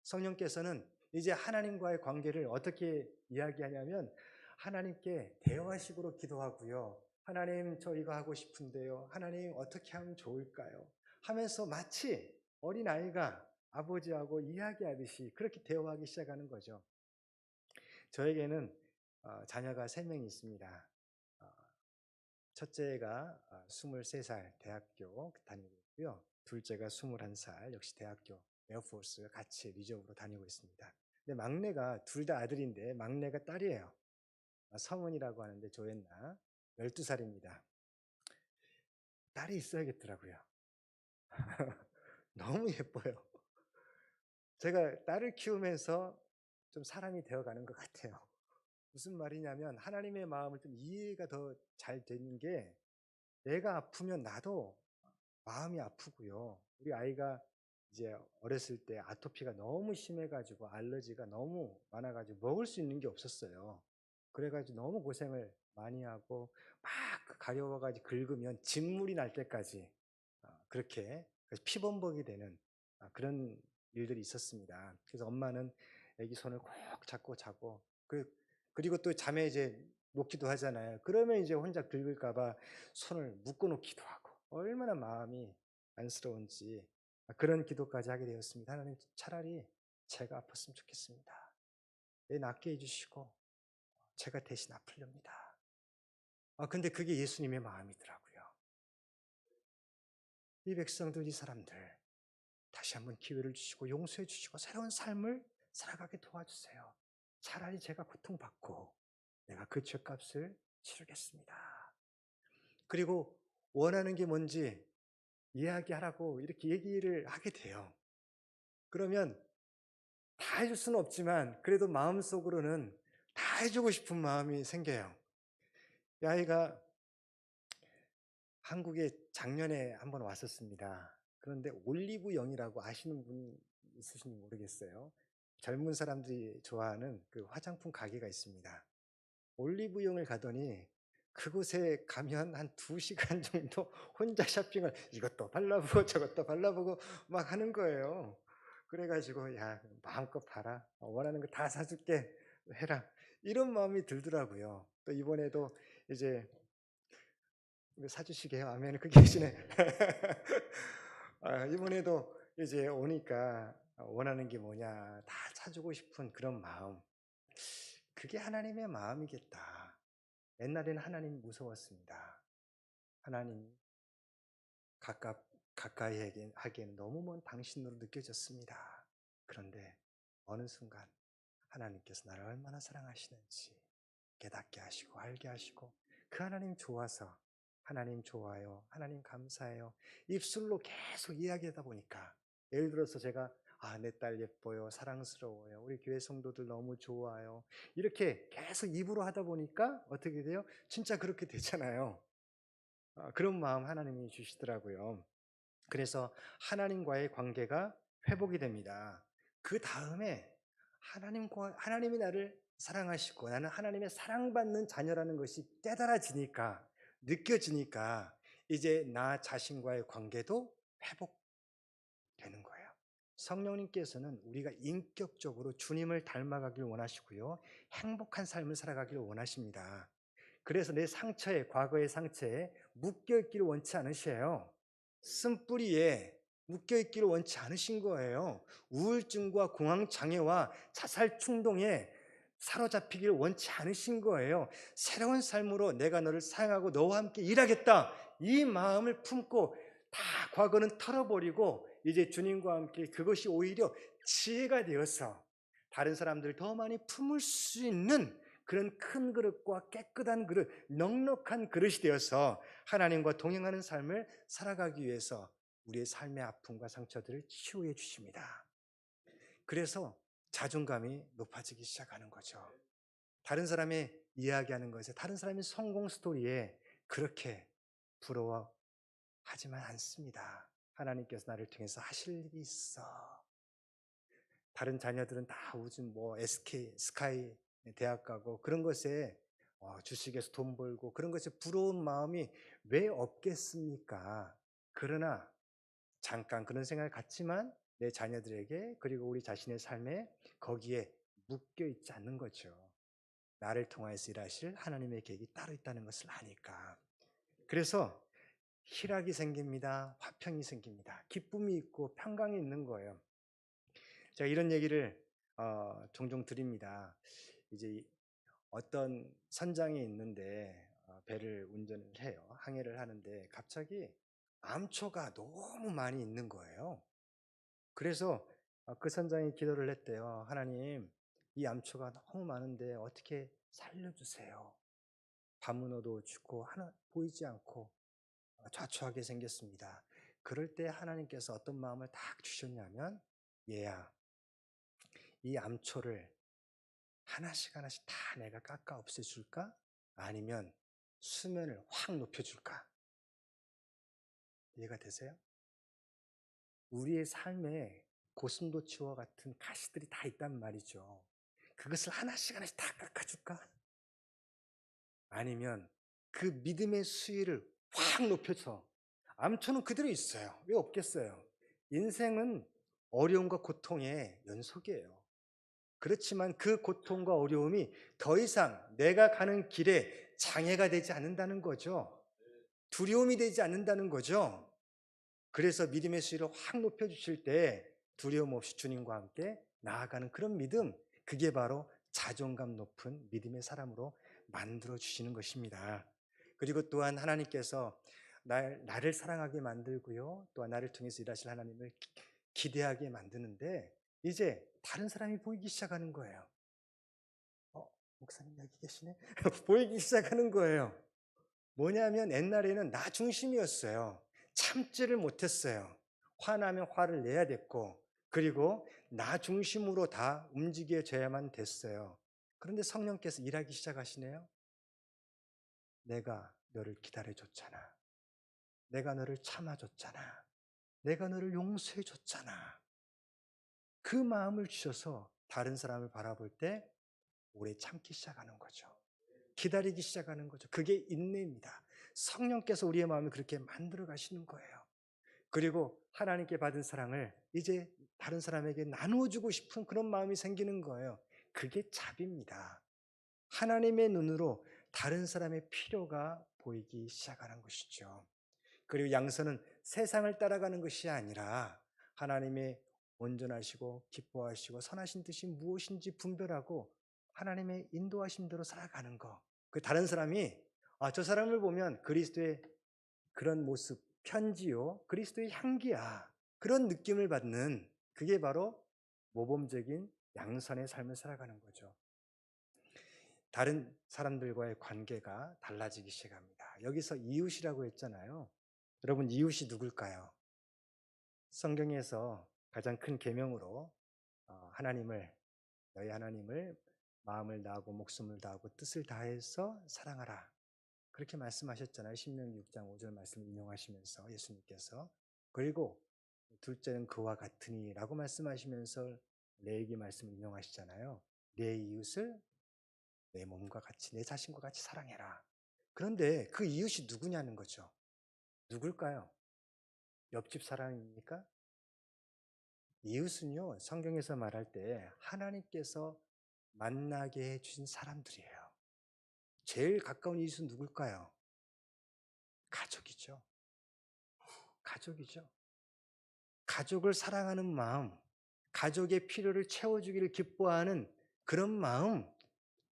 성령께서는 이제 하나님과의 관계를 어떻게 이야기하냐면 하나님께 대화식으로 기도하고요. 하나님, 저 이거 하고 싶은데요. 하나님, 어떻게 하면 좋을까요? 하면서 마치 어린아이가 아버지하고 이야기하듯이 그렇게 대화하기 시작하는 거죠. 저에게는 자녀가 3명이 있습니다. 첫째가 23살 대학교 다니고 있고요. 둘째가 21살 역시 대학교 에어포스 같이 리저브로 다니고 있습니다. 근데 막내가 둘 다 아들인데 막내가 딸이에요. 성은이라고 하는데 조앤나 12살입니다. 딸이 있어야겠더라고요. 너무 예뻐요. 제가 딸을 키우면서 좀 사람이 되어가는 것 같아요. 무슨 말이냐면 하나님의 마음을 좀 이해가 더 잘 되는 게, 내가 아프면 나도 마음이 아프고요. 우리 아이가 이제 어렸을 때 아토피가 너무 심해가지고 알러지가 너무 많아가지고 먹을 수 있는 게 없었어요. 그래가지고 너무 고생을 많이 하고 막 가려워가지고 긁으면 진물이 날 때까지 그렇게 피범벅이 되는 그런 일들이 있었습니다. 그래서 엄마는 아기 손을 꼭 잡고 자고, 그리고 또 잠에 이제 놓기도 하잖아요. 그러면 이제 혼자 긁을까봐 손을 묶어 놓기도 하고, 얼마나 마음이 안쓰러운지 그런 기도까지 하게 되었습니다. 하나님, 차라리 제가 아팠으면 좋겠습니다. 애 낫게 해주시고 제가 대신 아플렵니다. 근데 그게 예수님의 마음이더라고요. 이 백성들, 이 사람들 다시 한번 기회를 주시고 용서해 주시고 새로운 삶을 살아가게 도와주세요. 차라리 제가 고통받고 내가 그 죄값을 치르겠습니다. 그리고 원하는 게 뭔지 이야기하라고 이렇게 얘기를 하게 돼요. 그러면 다 해줄 수는 없지만 그래도 마음속으로는 다 해주고 싶은 마음이 생겨요. 이 아이가 한국에 작년에 한번 왔었습니다. 그런데 올리브영이라고 아시는 분 있으신지 모르겠어요. 젊은 사람들이 좋아하는 그 화장품 가게가 있습니다. 올리브영을 가더니 그곳에 가면 한 2시간 정도 혼자 쇼핑을 이것도 발라보고 저것도 발라보고 막 하는 거예요. 그래가지고 야 마음껏 봐라, 원하는 거 다 사줄게 해라, 이런 마음이 들더라고요. 또 이번에도 이제 사주시게 해요. 아멘. 그게 계시네. 이번에도 이제 오니까 원하는 게 뭐냐 다 사주고 싶은 그런 마음, 그게 하나님의 마음이겠다. 옛날에는 하나님 무서웠습니다. 하나님 가까이 하기에는 너무 먼 당신으로 느껴졌습니다. 그런데 어느 순간 하나님께서 나를 얼마나 사랑하시는지 깨닫게 하시고 알게 하시고, 그 하나님 좋아서 하나님 좋아요, 하나님 감사해요 입술로 계속 이야기하다 보니까, 예를 들어서 제가 내 딸 예뻐요, 사랑스러워요, 우리 교회 성도들 너무 좋아요, 이렇게 계속 입으로 하다 보니까 어떻게 돼요? 진짜 그렇게 되잖아요. 그런 마음 하나님이 주시더라고요. 그래서 하나님과의 관계가 회복이 됩니다. 그 다음에 하나님이 나를 사랑하시고 나는 하나님의 사랑받는 자녀라는 것이 깨달아지니까, 느껴지니까 이제 나 자신과의 관계도 회복되는 거예요. 성령님께서는 우리가 인격적으로 주님을 닮아가길 원하시고요, 행복한 삶을 살아가길 원하십니다. 그래서 내 상처에, 과거의 상처에 묶여있기를 원치 않으셔요. 쓴뿌리에 묶여있기를 원치 않으신 거예요. 우울증과 공황장애와 자살 충동에 사로잡히기를 원치 않으신 거예요. 새로운 삶으로 내가 너를 사랑하고 너와 함께 일하겠다, 이 마음을 품고 다 과거는 털어버리고 이제 주님과 함께, 그것이 오히려 지혜가 되어서 다른 사람들을 더 많이 품을 수 있는 그런 큰 그릇과 깨끗한 그릇, 넉넉한 그릇이 되어서 하나님과 동행하는 삶을 살아가기 위해서 우리의 삶의 아픔과 상처들을 치유해 주십니다. 그래서 자존감이 높아지기 시작하는 거죠. 다른 사람의 이야기하는 것에, 다른 사람의 성공 스토리에 그렇게 부러워하지만 않습니다. 하나님께서 나를 통해서 하실 일이 있어. 다른 자녀들은 다 요즘 SK, 스카이 대학 가고 그런 것에 주식에서 돈 벌고 그런 것에 부러운 마음이 왜 없겠습니까? 그러나 잠깐 그런 생각을 갖지만 내 자녀들에게, 그리고 우리 자신의 삶에 거기에 묶여 있지 않는 거죠. 나를 통하여서 일하실 하나님의 계획이 따로 있다는 것을 아니까. 그래서 희락이 생깁니다. 화평이 생깁니다. 기쁨이 있고 평강이 있는 거예요. 제가 이런 얘기를 종종 드립니다. 이제 어떤 선장이 있는데 배를 운전을 해요. 항해를 하는데 갑자기 암초가 너무 많이 있는 거예요. 그래서 그 선장이 기도를 했대요. 하나님, 이 암초가 너무 많은데 어떻게 살려주세요. 밤은 어두워지고 하나 보이지 않고 좌초하게 생겼습니다. 그럴 때 하나님께서 어떤 마음을 딱 주셨냐면, 얘야, 이 암초를 하나씩 하나씩 다 내가 깎아 없애줄까? 아니면 수면을 확 높여줄까? 이해가 되세요? 우리의 삶에 고슴도치와 같은 가시들이 다 있단 말이죠. 그것을 하나씩 하나씩 다 깎아줄까? 아니면 그 믿음의 수위를 확 높여서, 암초는 그대로 있어요. 왜 없겠어요? 인생은 어려움과 고통의 연속이에요. 그렇지만 그 고통과 어려움이 더 이상 내가 가는 길에 장애가 되지 않는다는 거죠. 두려움이 되지 않는다는 거죠. 그래서 믿음의 수위를 확 높여주실 때 두려움 없이 주님과 함께 나아가는 그런 믿음, 그게 바로 자존감 높은 믿음의 사람으로 만들어 주시는 것입니다. 그리고 또한 하나님께서 나를 사랑하게 만들고요. 또한 나를 통해서 일하실 하나님을 기대하게 만드는데 이제 다른 사람이 보이기 시작하는 거예요. 목사님 여기 계시네? 보이기 시작하는 거예요. 뭐냐면 옛날에는 나 중심이었어요. 참지를 못했어요. 화나면 화를 내야 됐고, 그리고 나 중심으로 다 움직여져야만 됐어요. 그런데 성령께서 일하기 시작하시네요. 내가 너를 기다려줬잖아. 내가 너를 참아줬잖아. 내가 너를 용서해줬잖아. 그 마음을 주셔서 다른 사람을 바라볼 때 오래 참기 시작하는 거죠. 기다리기 시작하는 거죠. 그게 인내입니다. 성령께서 우리의 마음을 그렇게 만들어 가시는 거예요. 그리고 하나님께 받은 사랑을 이제 다른 사람에게 나누어 주고 싶은 그런 마음이 생기는 거예요. 그게 자비입니다. 하나님의 눈으로 다른 사람의 필요가 보이기 시작하는 것이죠. 그리고 양선은 세상을 따라가는 것이 아니라 하나님의 온전하시고 기뻐하시고 선하신 뜻이 무엇인지 분별하고 하나님의 인도하심대로 살아가는 것. 그 다른 사람이 저 사람을 보면 그리스도의 그런 모습, 편지요, 그리스도의 향기야. 그런 느낌을 받는 그게 바로 모범적인 양선의 삶을 살아가는 거죠. 다른 사람들과의 관계가 달라지기 시작합니다. 여기서 이웃이라고 했잖아요. 여러분 이웃이 누굴까요? 성경에서 가장 큰 계명으로 너희 하나님을 마음을 다하고 목숨을 다하고 뜻을 다해서 사랑하라. 그렇게 말씀하셨잖아요. 신명기 6장 5절 말씀을 인용하시면서 예수님께서. 그리고 둘째는 그와 같으니라고 말씀하시면서 레위기 말씀을 인용하시잖아요. 내 이웃을 내 몸과 같이 내 자신과 같이 사랑해라. 그런데 그 이웃이 누구냐는 거죠. 누굴까요? 옆집 사람입니까? 이웃은요, 성경에서 말할 때 하나님께서 만나게 해주신 사람들이에요. 제일 가까운 이웃은 누굴까요? 가족이죠. 가족이죠. 가족을 사랑하는 마음, 가족의 필요를 채워주기를 기뻐하는 그런 마음,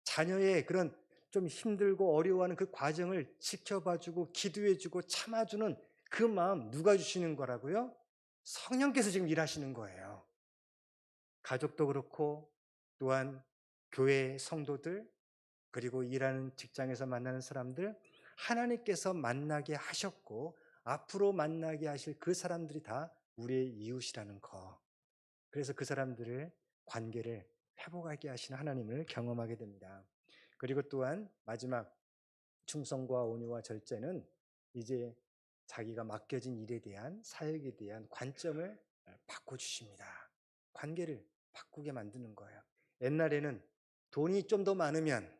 자녀의 그런 좀 힘들고 어려워하는 그 과정을 지켜봐주고 기도해주고 참아주는 그 마음 누가 주시는 거라고요? 성령께서 지금 일하시는 거예요. 가족도 그렇고 또한 교회 성도들 그리고 일하는 직장에서 만나는 사람들 하나님께서 만나게 하셨고 앞으로 만나게 하실 그 사람들이 다 우리의 이웃이라는 거. 그래서 그 사람들을 관계를 회복하게 하시는 하나님을 경험하게 됩니다. 그리고 또한 마지막 충성과 온유와 절제는 이제 자기가 맡겨진 일에 대한 사역에 대한 관점을 바꿔주십니다. 관계를 바꾸게 만드는 거예요. 옛날에는 돈이 좀 더 많으면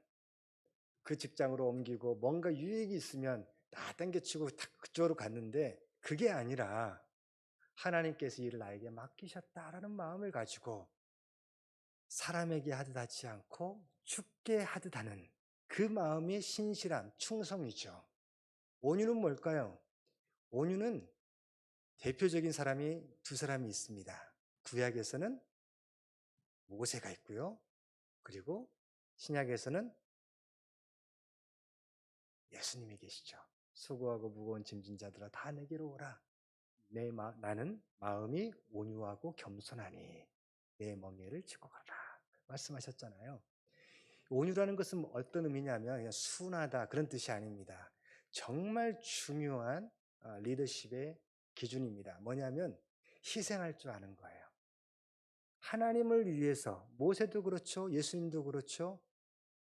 그 직장으로 옮기고 뭔가 유익이 있으면 다 땡겨치고 다 그쪽으로 갔는데 그게 아니라 하나님께서 일을 나에게 맡기셨다라는 마음을 가지고 사람에게 하듯 하지 않고 주께 하듯 하는 그 마음의 신실함, 충성이죠. 온유는 뭘까요? 온유는 대표적인 사람이 두 사람이 있습니다. 구약에서는 모세가 있고요. 그리고 신약에서는 예수님이 계시죠. 수고하고 무거운 짐진 자들아 다 내게로 오라. 나는 마음이 온유하고 겸손하니 내 멍에를 지고 가라. 말씀하셨잖아요. 온유라는 것은 어떤 의미냐면 그냥 순하다 그런 뜻이 아닙니다. 정말 중요한 리더십의 기준입니다. 뭐냐면 희생할 줄 아는 거예요. 하나님을 위해서 모세도 그렇죠. 예수님도 그렇죠.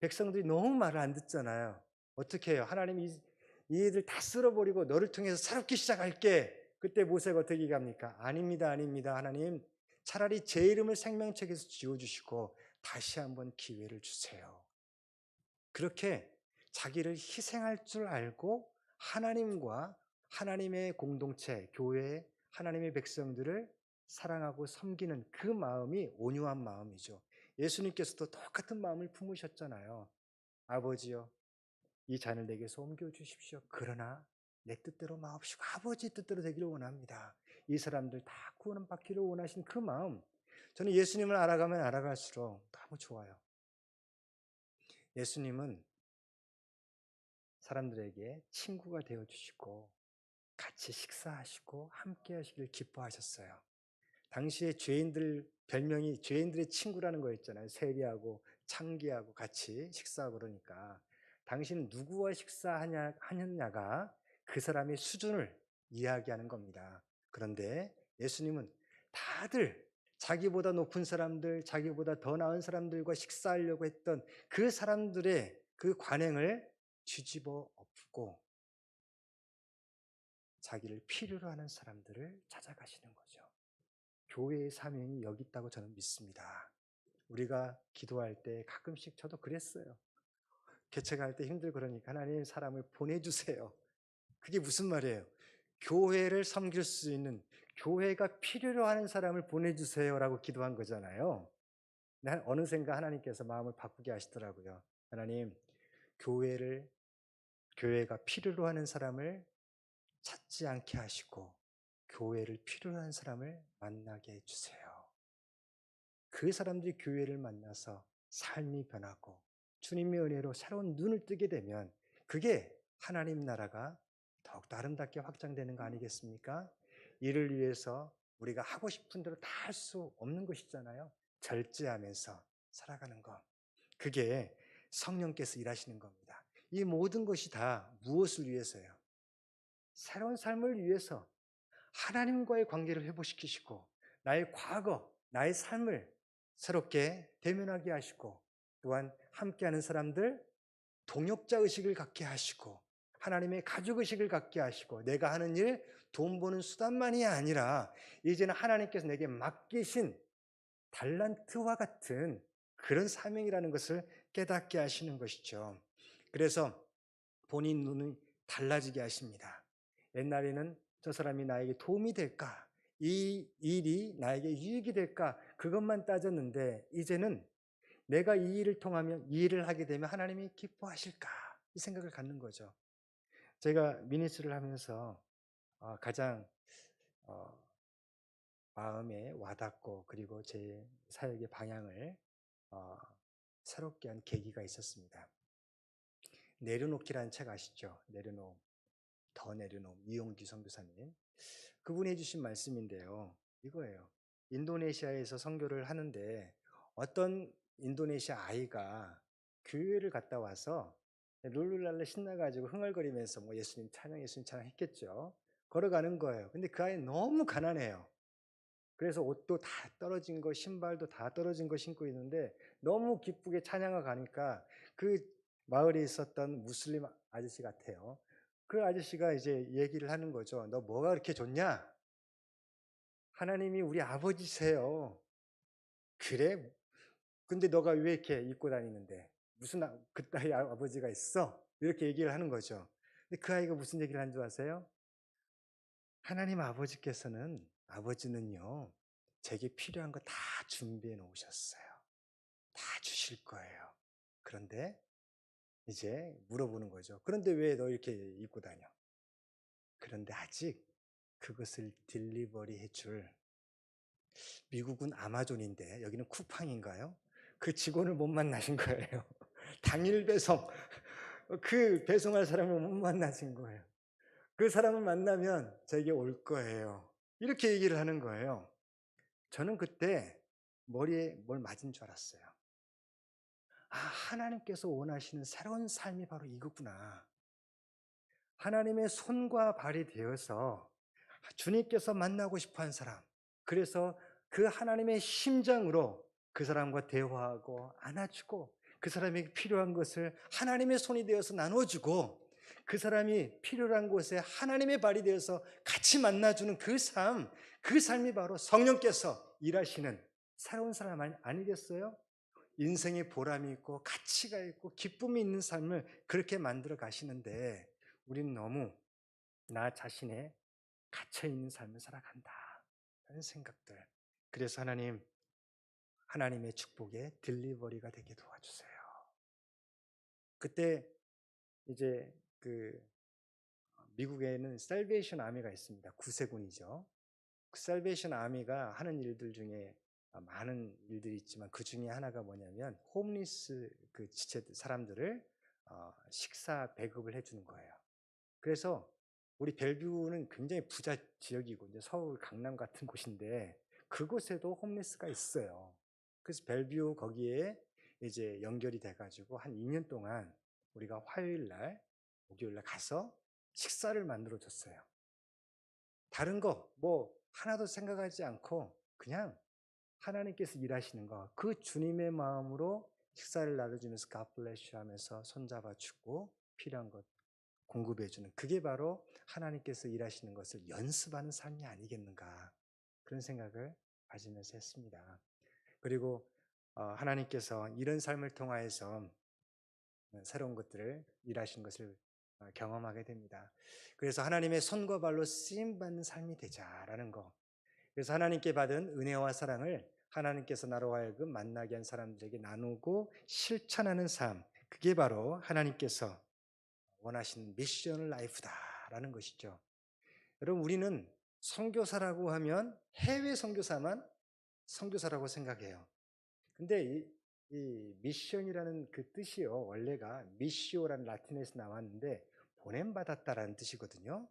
백성들이 너무 말을 안 듣잖아요. 어떻게 해요? 하나님이 이 애들 다 쓸어버리고 너를 통해서 새롭게 시작할게. 그때 모세가 어떻게 얘기합니까? 아닙니다. 아닙니다. 하나님 차라리 제 이름을 생명책에서 지워주시고 다시 한번 기회를 주세요. 그렇게 자기를 희생할 줄 알고 하나님과 하나님의 공동체, 교회, 하나님의 백성들을 사랑하고 섬기는 그 마음이 온유한 마음이죠. 예수님께서도 똑같은 마음을 품으셨잖아요. 아버지요, 이 잔을 내게서 옮겨주십시오. 그러나 내 뜻대로 마옵시고 아버지 뜻대로 되기를 원합니다. 이 사람들 다 구원받기를 원하신 그 마음. 저는 예수님을 알아가면 알아갈수록 너무 좋아요. 예수님은 사람들에게 친구가 되어 주시고 같이 식사하시고 함께 하시길 기뻐하셨어요. 당시에 죄인들 별명이 죄인들의 친구라는 거였잖아요. 세리하고 창기하고 같이 식사하고 그러니까 당신은 누구와 하느냐가 그 사람의 수준을 이야기하는 겁니다. 그런데 예수님은 다들 자기보다 높은 사람들, 자기보다 더 나은 사람들과 식사하려고 했던 그 사람들의 그 관행을 뒤집어 엎고 자기를 필요로 하는 사람들을 찾아가시는 거죠. 교회의 사명이 여기 있다고 저는 믿습니다. 우리가 기도할 때 가끔씩 저도 그랬어요. 개척할 때 힘들고 그러니까 하나님 사람을 보내주세요. 그게 무슨 말이에요? 교회를 섬길 수 있는, 교회가 필요로 하는 사람을 보내주세요라고 기도한 거잖아요. 근데 어느샌가 하나님께서 마음을 바꾸게 하시더라고요. 하나님, 교회가 필요로 하는 사람을 찾지 않게 하시고 교회를 필요로 하는 사람을 만나게 해주세요. 그 사람들이 교회를 만나서 삶이 변하고 주님의 은혜로 새로운 눈을 뜨게 되면 그게 하나님 나라가 더욱더 아름답게 확장되는 거 아니겠습니까? 이를 위해서 우리가 하고 싶은 대로 다 할 수 없는 것이잖아요. 절제하면서 살아가는 것. 그게 성령께서 일하시는 겁니다. 이 모든 것이 다 무엇을 위해서요? 새로운 삶을 위해서 하나님과의 관계를 회복시키시고 나의 과거, 나의 삶을 새롭게 대면하게 하시고 또한 함께하는 사람들 동역자 의식을 갖게 하시고 하나님의 가족 의식을 갖게 하시고 내가 하는 일 돈 버는 수단만이 아니라 이제는 하나님께서 내게 맡기신 달란트와 같은 그런 사명이라는 것을 깨닫게 하시는 것이죠. 그래서 본인 눈이 달라지게 하십니다. 옛날에는 저 사람이 나에게 도움이 될까? 이 일이 나에게 유익이 될까? 그것만 따졌는데 이제는 내가 이 일을 통하면 이 일을 하게 되면 하나님이 기뻐하실까? 이 생각을 갖는 거죠. 제가 미니스트리를 하면서 가장 마음에 와닿고 그리고 제 사역의 방향을 새롭게 한 계기가 있었습니다. 내려놓기라는 책 아시죠? 더 내려놓음, 이용규 선교사님. 그분이 해주신 말씀인데요. 이거예요. 인도네시아에서 선교를 하는데 어떤 인도네시아 아이가 교회를 갔다 와서 룰루랄라 신나가지고 흥얼거리면서 뭐 예수님 찬양 했겠죠. 걸어가는 거예요. 근데 그 아이는 너무 가난해요. 그래서 옷도 다 떨어진 거, 신발도 다 떨어진 거 신고 있는데 너무 기쁘게 찬양을 가니까 그 마을에 있었던 무슬림 아저씨 같아요. 그 아저씨가 이제 얘기를 하는 거죠. 너 뭐가 그렇게 좋냐? 하나님이 우리 아버지세요. 그래? 근데 너가 왜 이렇게 입고 다니는데? 무슨 그따위 아버지가 있어? 이렇게 얘기를 하는 거죠. 근데 그 아이가 무슨 얘기를 한 줄 아세요? 하나님 아버지는요, 제게 필요한 거 다 준비해 놓으셨어요. 다 주실 거예요. 그런데 이제 물어보는 거죠. 그런데 왜 너 이렇게 입고 다녀? 그런데 아직 그것을 딜리버리 해줄 미국은 아마존인데 여기는 쿠팡인가요? 그 직원을 못 만나신 거예요. 당일 배송, 그 배송할 사람을 못 만나신 거예요. 그 사람을 만나면 저에게 올 거예요. 이렇게 얘기를 하는 거예요. 저는 그때 머리에 뭘 맞은 줄 알았어요. 하나님께서 원하시는 새로운 삶이 바로 이거구나. 하나님의 손과 발이 되어서 주님께서 만나고 싶어 한 사람. 그래서 그 하나님의 심장으로 그 사람과 대화하고 안아주고 그 사람에게 필요한 것을 하나님의 손이 되어서 나눠주고 그 사람이 필요한 곳에 하나님의 발이 되어서 같이 만나주는 그 삶이 바로 성령께서 일하시는 새로운 사람 아니겠어요? 인생의 보람이 있고 가치가 있고 기쁨이 있는 삶을 그렇게 만들어 가시는데 우리는 너무 나 자신의 갇혀있는 삶을 살아간다 하는 생각들. 그래서 하나님의 축복에 딜리버리가 되게 도와주세요. 그때 이제 미국에는 셀베이션 아미가 있습니다. 구세군이죠. 그 셀베이션 아미가 하는 일들 중에 많은 일들이 있지만 그 중에 하나가 뭐냐면 홈리스 그 지체 사람들을 식사 배급을 해주는 거예요. 그래서 우리 벨뷰는 굉장히 부자 지역이고 이제 서울 강남 같은 곳인데 그곳에도 홈리스가 있어요. 그래서 벨뷰 거기에 이제 연결이 돼가지고 한 2년 동안 우리가 화요일 날, 목요일 날 가서 식사를 만들어 줬어요. 다른 거 뭐 하나도 생각하지 않고 그냥 하나님께서 일하시는 거, 그 주님의 마음으로 식사를 나눠주면서 God bless you 하면서 손잡아 주고 필요한 것 공급해 주는, 그게 바로 하나님께서 일하시는 것을 연습하는 삶이 아니겠는가, 그런 생각을 가지면서 했습니다. 그리고 하나님께서 이런 삶을 통하여서 새로운 것들을 일하신 것을 경험하게 됩니다. 그래서 하나님의 손과 발로 쓰임받는 삶이 되자라는 거. 그래서 하나님께 받은 은혜와 사랑을 하나님께서 나로 하여금 만나게 한 사람들에게 나누고 실천하는 삶, 그게 바로 하나님께서 원하시는 미션 라이프다라는 것이죠. 여러분, 우리는 선교사라고 하면 해외 선교사만 선교사라고 생각해요. 근데 이 미션이라는 그 뜻이요, 원래가 미시오라는 라틴에서 나왔는데 보냄받았다라는 뜻이거든요.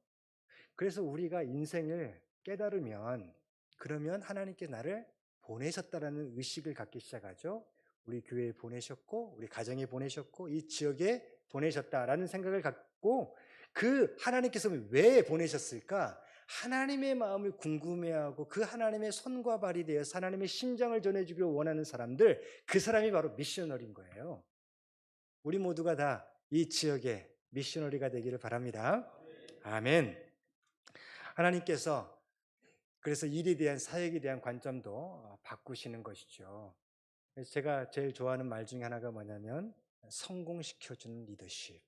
그래서 우리가 인생을 깨달으면, 그러면 하나님께 나를 보내셨다라는 의식을 갖기 시작하죠. 우리 교회에 보내셨고, 우리 가정에 보내셨고, 이 지역에 보내셨다라는 생각을 갖고, 그 하나님께서 왜 보내셨을까? 하나님의 마음을 궁금해하고 그 하나님의 손과 발이 되어서 하나님의 심정을 전해주기를 원하는 사람들, 그 사람이 바로 미셔너리인 거예요. 우리 모두가 다 이 지역의 미셔너리가 되기를 바랍니다. 아멘. 하나님께서 그래서 일에 대한, 사역에 대한 관점도 바꾸시는 것이죠. 그래서 제가 제일 좋아하는 말 중에 하나가 뭐냐면 성공시켜주는 리더십.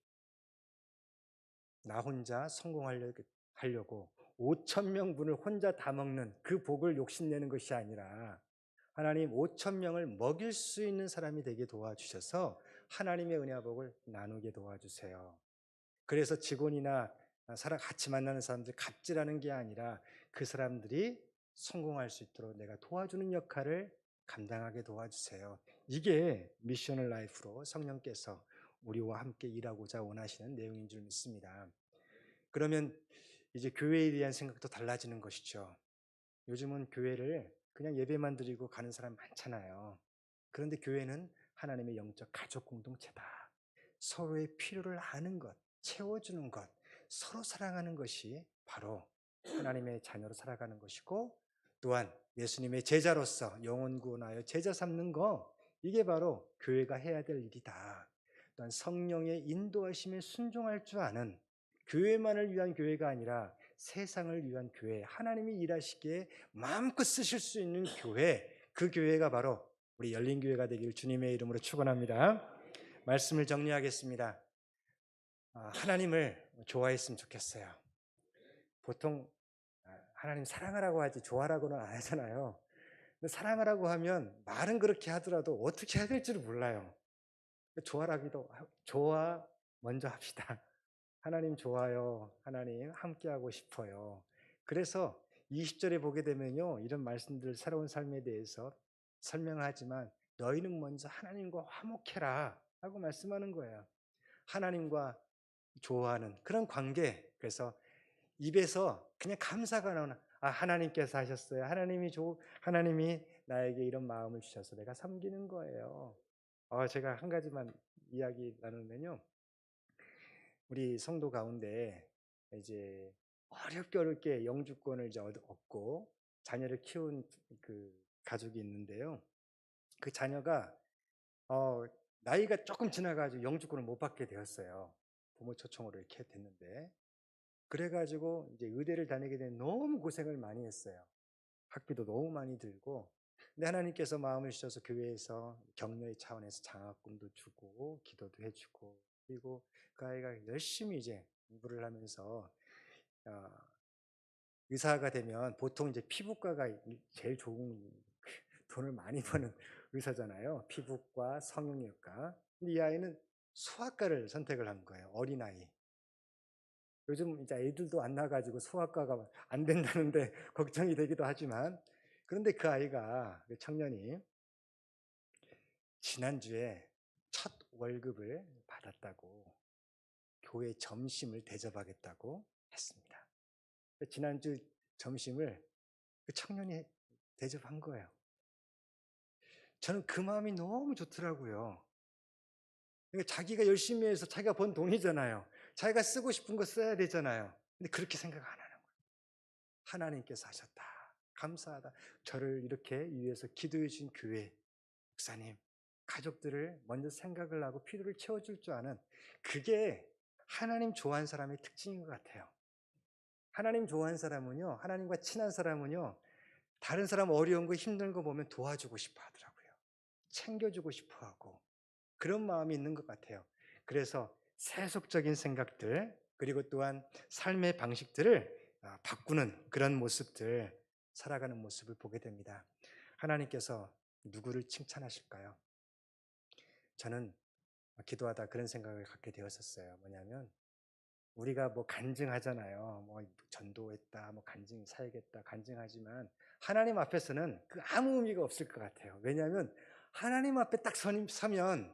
나 혼자 성공하려고 5,000명분을 혼자 다 먹는 그 복을 욕심내는 것이 아니라 하나님 5,000명을 먹일 수 있는 사람이 되게 도와주셔서 하나님의 은혜와 복을 나누게 도와주세요. 그래서 직원이나 같이 만나는 사람들 갑질하는 게 아니라 그 사람들이 성공할 수 있도록 내가 도와주는 역할을 감당하게 도와주세요. 이게 미셔널 라이프로 성령께서 우리와 함께 일하고자 원하시는 내용인 줄 믿습니다. 그러면 이제 교회에 대한 생각도 달라지는 것이죠. 요즘은 교회를 그냥 예배만 드리고 가는 사람 많잖아요. 그런데 교회는 하나님의 영적 가족 공동체다. 서로의 필요를 아는 것, 채워주는 것, 서로 사랑하는 것이 바로 하나님의 자녀로 살아가는 것이고, 또한 예수님의 제자로서 영혼 구원하여 제자 삼는 거, 이게 바로 교회가 해야 될 일이다. 또한 성령의 인도하심에 순종할 줄 아는, 교회만을 위한 교회가 아니라 세상을 위한 교회, 하나님이 일하시기에 마음껏 쓰실 수 있는 교회, 그 교회가 바로 우리 열린교회가 되기를 주님의 이름으로 축원합니다. 말씀을 정리하겠습니다. 하나님을 좋아했으면 좋겠어요. 보통 하나님 사랑하라고 하지 좋아라고는 안 하잖아요. 근데 사랑하라고 하면 말은 그렇게 하더라도 어떻게 해야 될지를 몰라요. 좋아라기도, 좋아 먼저 합시다. 하나님 좋아요. 하나님 함께하고 싶어요. 그래서 20절에 보게 되면요, 이런 말씀들, 새로운 삶에 대해서 설명하지만 너희는 먼저 하나님과 화목해라 하고 말씀하는 거예요. 하나님과 좋아하는 그런 관계. 그래서 입에서 그냥 감사가 나오나, 하나님께서 하셨어요. 하나님이 나에게 이런 마음을 주셔서 내가 섬기는 거예요. 제가 한 가지만 이야기 나누면요, 우리 성도 가운데 이제 어렵게 영주권을 이제 얻고 자녀를 키운 그 가족이 있는데요. 그 자녀가 나이가 조금 지나가지고 영주권을 못 받게 되었어요. 부모 초청으로 이렇게 됐는데, 그래가지고 이제 의대를 다니게 된, 너무 고생을 많이 했어요. 학비도 너무 많이 들고. 근데 하나님께서 마음을 주셔서 교회에서 격려의 차원에서 장학금도 주고 기도도 해주고, 그리고 그 아이가 열심히 이제 공부를 하면서 의사가 되면 보통 이제 피부과가 제일 좋은, 돈을 많이 버는 의사잖아요. 피부과, 성형외과. 근데 이 아이는 소아과를 선택을 한 거예요. 어린아이. 요즘 이제 애들도 안 나가지고 소아과가 안 된다는데 걱정이 되기도 하지만, 그런데 그 아이가, 그 청년이 지난주에 첫 월급을 받았다고 교회 점심을 대접하겠다고 했습니다. 지난주 점심을 그 청년이 대접한 거예요. 저는 그 마음이 너무 좋더라고요. 그러니까 자기가 열심히 해서 자기가 번 돈이잖아요. 자기가 쓰고 싶은 거 써야 되잖아요. 근데 그렇게 생각 안 하는 거예요. 하나님께서 하셨다. 감사하다. 저를 이렇게 위해서 기도해 주신 교회, 목사님, 가족들을 먼저 생각을 하고 필요를 채워줄 줄 아는, 그게 하나님 좋아하는 사람의 특징인 것 같아요. 하나님 좋아하는 사람은요, 하나님과 친한 사람은요, 다른 사람 어려운 거 힘든 거 보면 도와주고 싶어 하더라고요. 챙겨주고 싶어 하고, 그런 마음이 있는 것 같아요. 그래서 세속적인 생각들, 그리고 또한 삶의 방식들을 바꾸는 그런 모습들, 살아가는 모습을 보게 됩니다. 하나님께서 누구를 칭찬하실까요? 저는 기도하다 그런 생각을 갖게 되었었어요. 뭐냐면, 우리가 뭐 간증하잖아요. 뭐 전도했다, 뭐 간증 사역했다, 간증하지만 하나님 앞에서는 그 아무 의미가 없을 것 같아요. 왜냐하면 하나님 앞에 딱 서면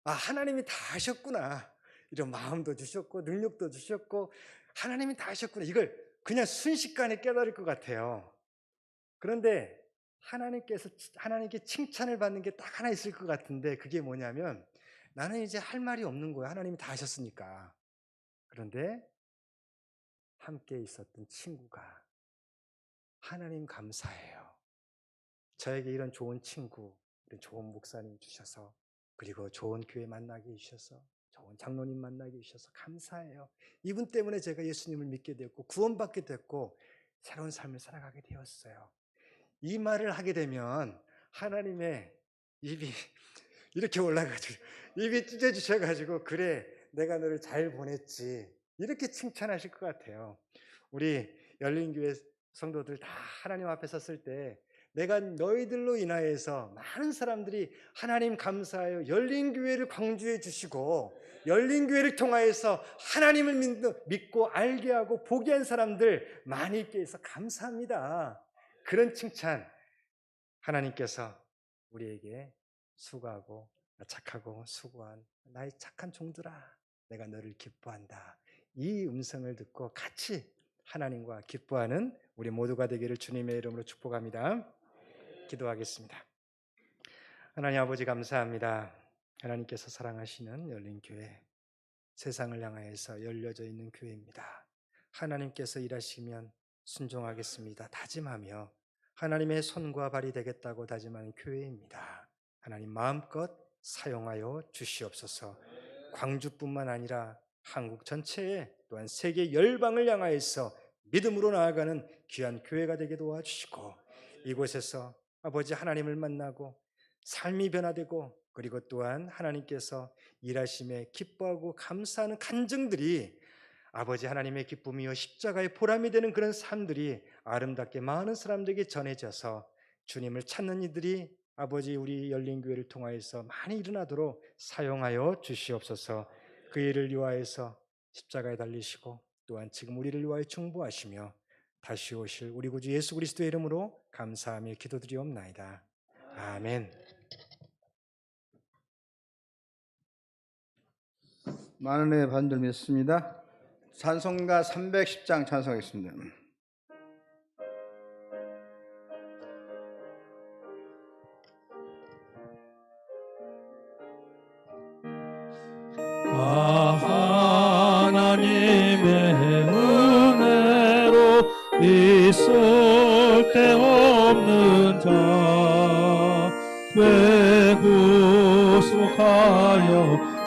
하나님이 다 하셨구나, 이런 마음도 주셨고 능력도 주셨고 하나님이 다 하셨구나, 이걸 그냥 순식간에 깨달을 것 같아요. 그런데 하나님께 칭찬을 받는 게 딱 하나 있을 것 같은데, 그게 뭐냐면, 나는 이제 할 말이 없는 거예요. 하나님이 다 하셨으니까. 그런데 함께 있었던 친구가, 하나님 감사해요, 저에게 이런 좋은 친구, 이런 좋은 목사님 주셔서, 그리고 좋은 교회 만나게 해주셔서, 좋은 장로님 만나게 해주셔서 감사해요. 이분 때문에 제가 예수님을 믿게 되었고 구원받게 됐고 새로운 삶을 살아가게 되었어요. 이 말을 하게 되면 하나님의 입이 이렇게 올라가지고, 입이 찢어지셔가지고, 그래 내가 너를 잘 보냈지, 이렇게 칭찬하실 것 같아요. 우리 열린교회 성도들 다 하나님 앞에 섰을 때, 내가 너희들로 인하여서 많은 사람들이 하나님 감사해요, 열린교회를 강조해 주시고 열린교회를 통하여서 하나님을 믿고 알게 하고 보게 한 사람들 많이 있게 해서 감사합니다. 그런 칭찬 하나님께서 우리에게 수고하고 착하고 수고한 나의 착한 종들아, 내가 너를 기뻐한다, 이 음성을 듣고 같이 하나님과 기뻐하는 우리 모두가 되기를 주님의 이름으로 축복합니다. 기도하겠습니다. 하나님 아버지 감사합니다. 하나님께서 사랑하시는 열린교회, 세상을 향하여서 열려져 있는 교회입니다. 하나님께서 일하시면 순종하겠습니다 다짐하며 하나님의 손과 발이 되겠다고 다짐하는 교회입니다. 하나님 마음껏 사용하여 주시옵소서. 광주뿐만 아니라 한국 전체에, 또한 세계 열방을 향하여서 믿음으로 나아가는 귀한 교회가 되게 도와주시고, 이곳에서 아버지 하나님을 만나고 삶이 변화되고, 그리고 또한 하나님께서 일하심에 기뻐하고 감사하는 간증들이 아버지 하나님의 기쁨이요 십자가의 보람이 되는 그런 삶들이 아름답게 많은 사람들에게 전해져서 주님을 찾는 이들이 아버지 우리 열린교회를 통하여서 많이 일어나도록 사용하여 주시옵소서. 그 일을 위하여서 십자가에 달리시고 또한 지금 우리를 위하여 중보하시며 다시 오실 우리 구주 예수 그리스도의 이름으로 감사하며 기도드리옵나이다. 아멘. 많은 은혜 받은 줄 믿습니다. 찬송가 310장 찬송하겠습니다. 하나님의 은혜로 있을 데 없는 자, 왜 구속하여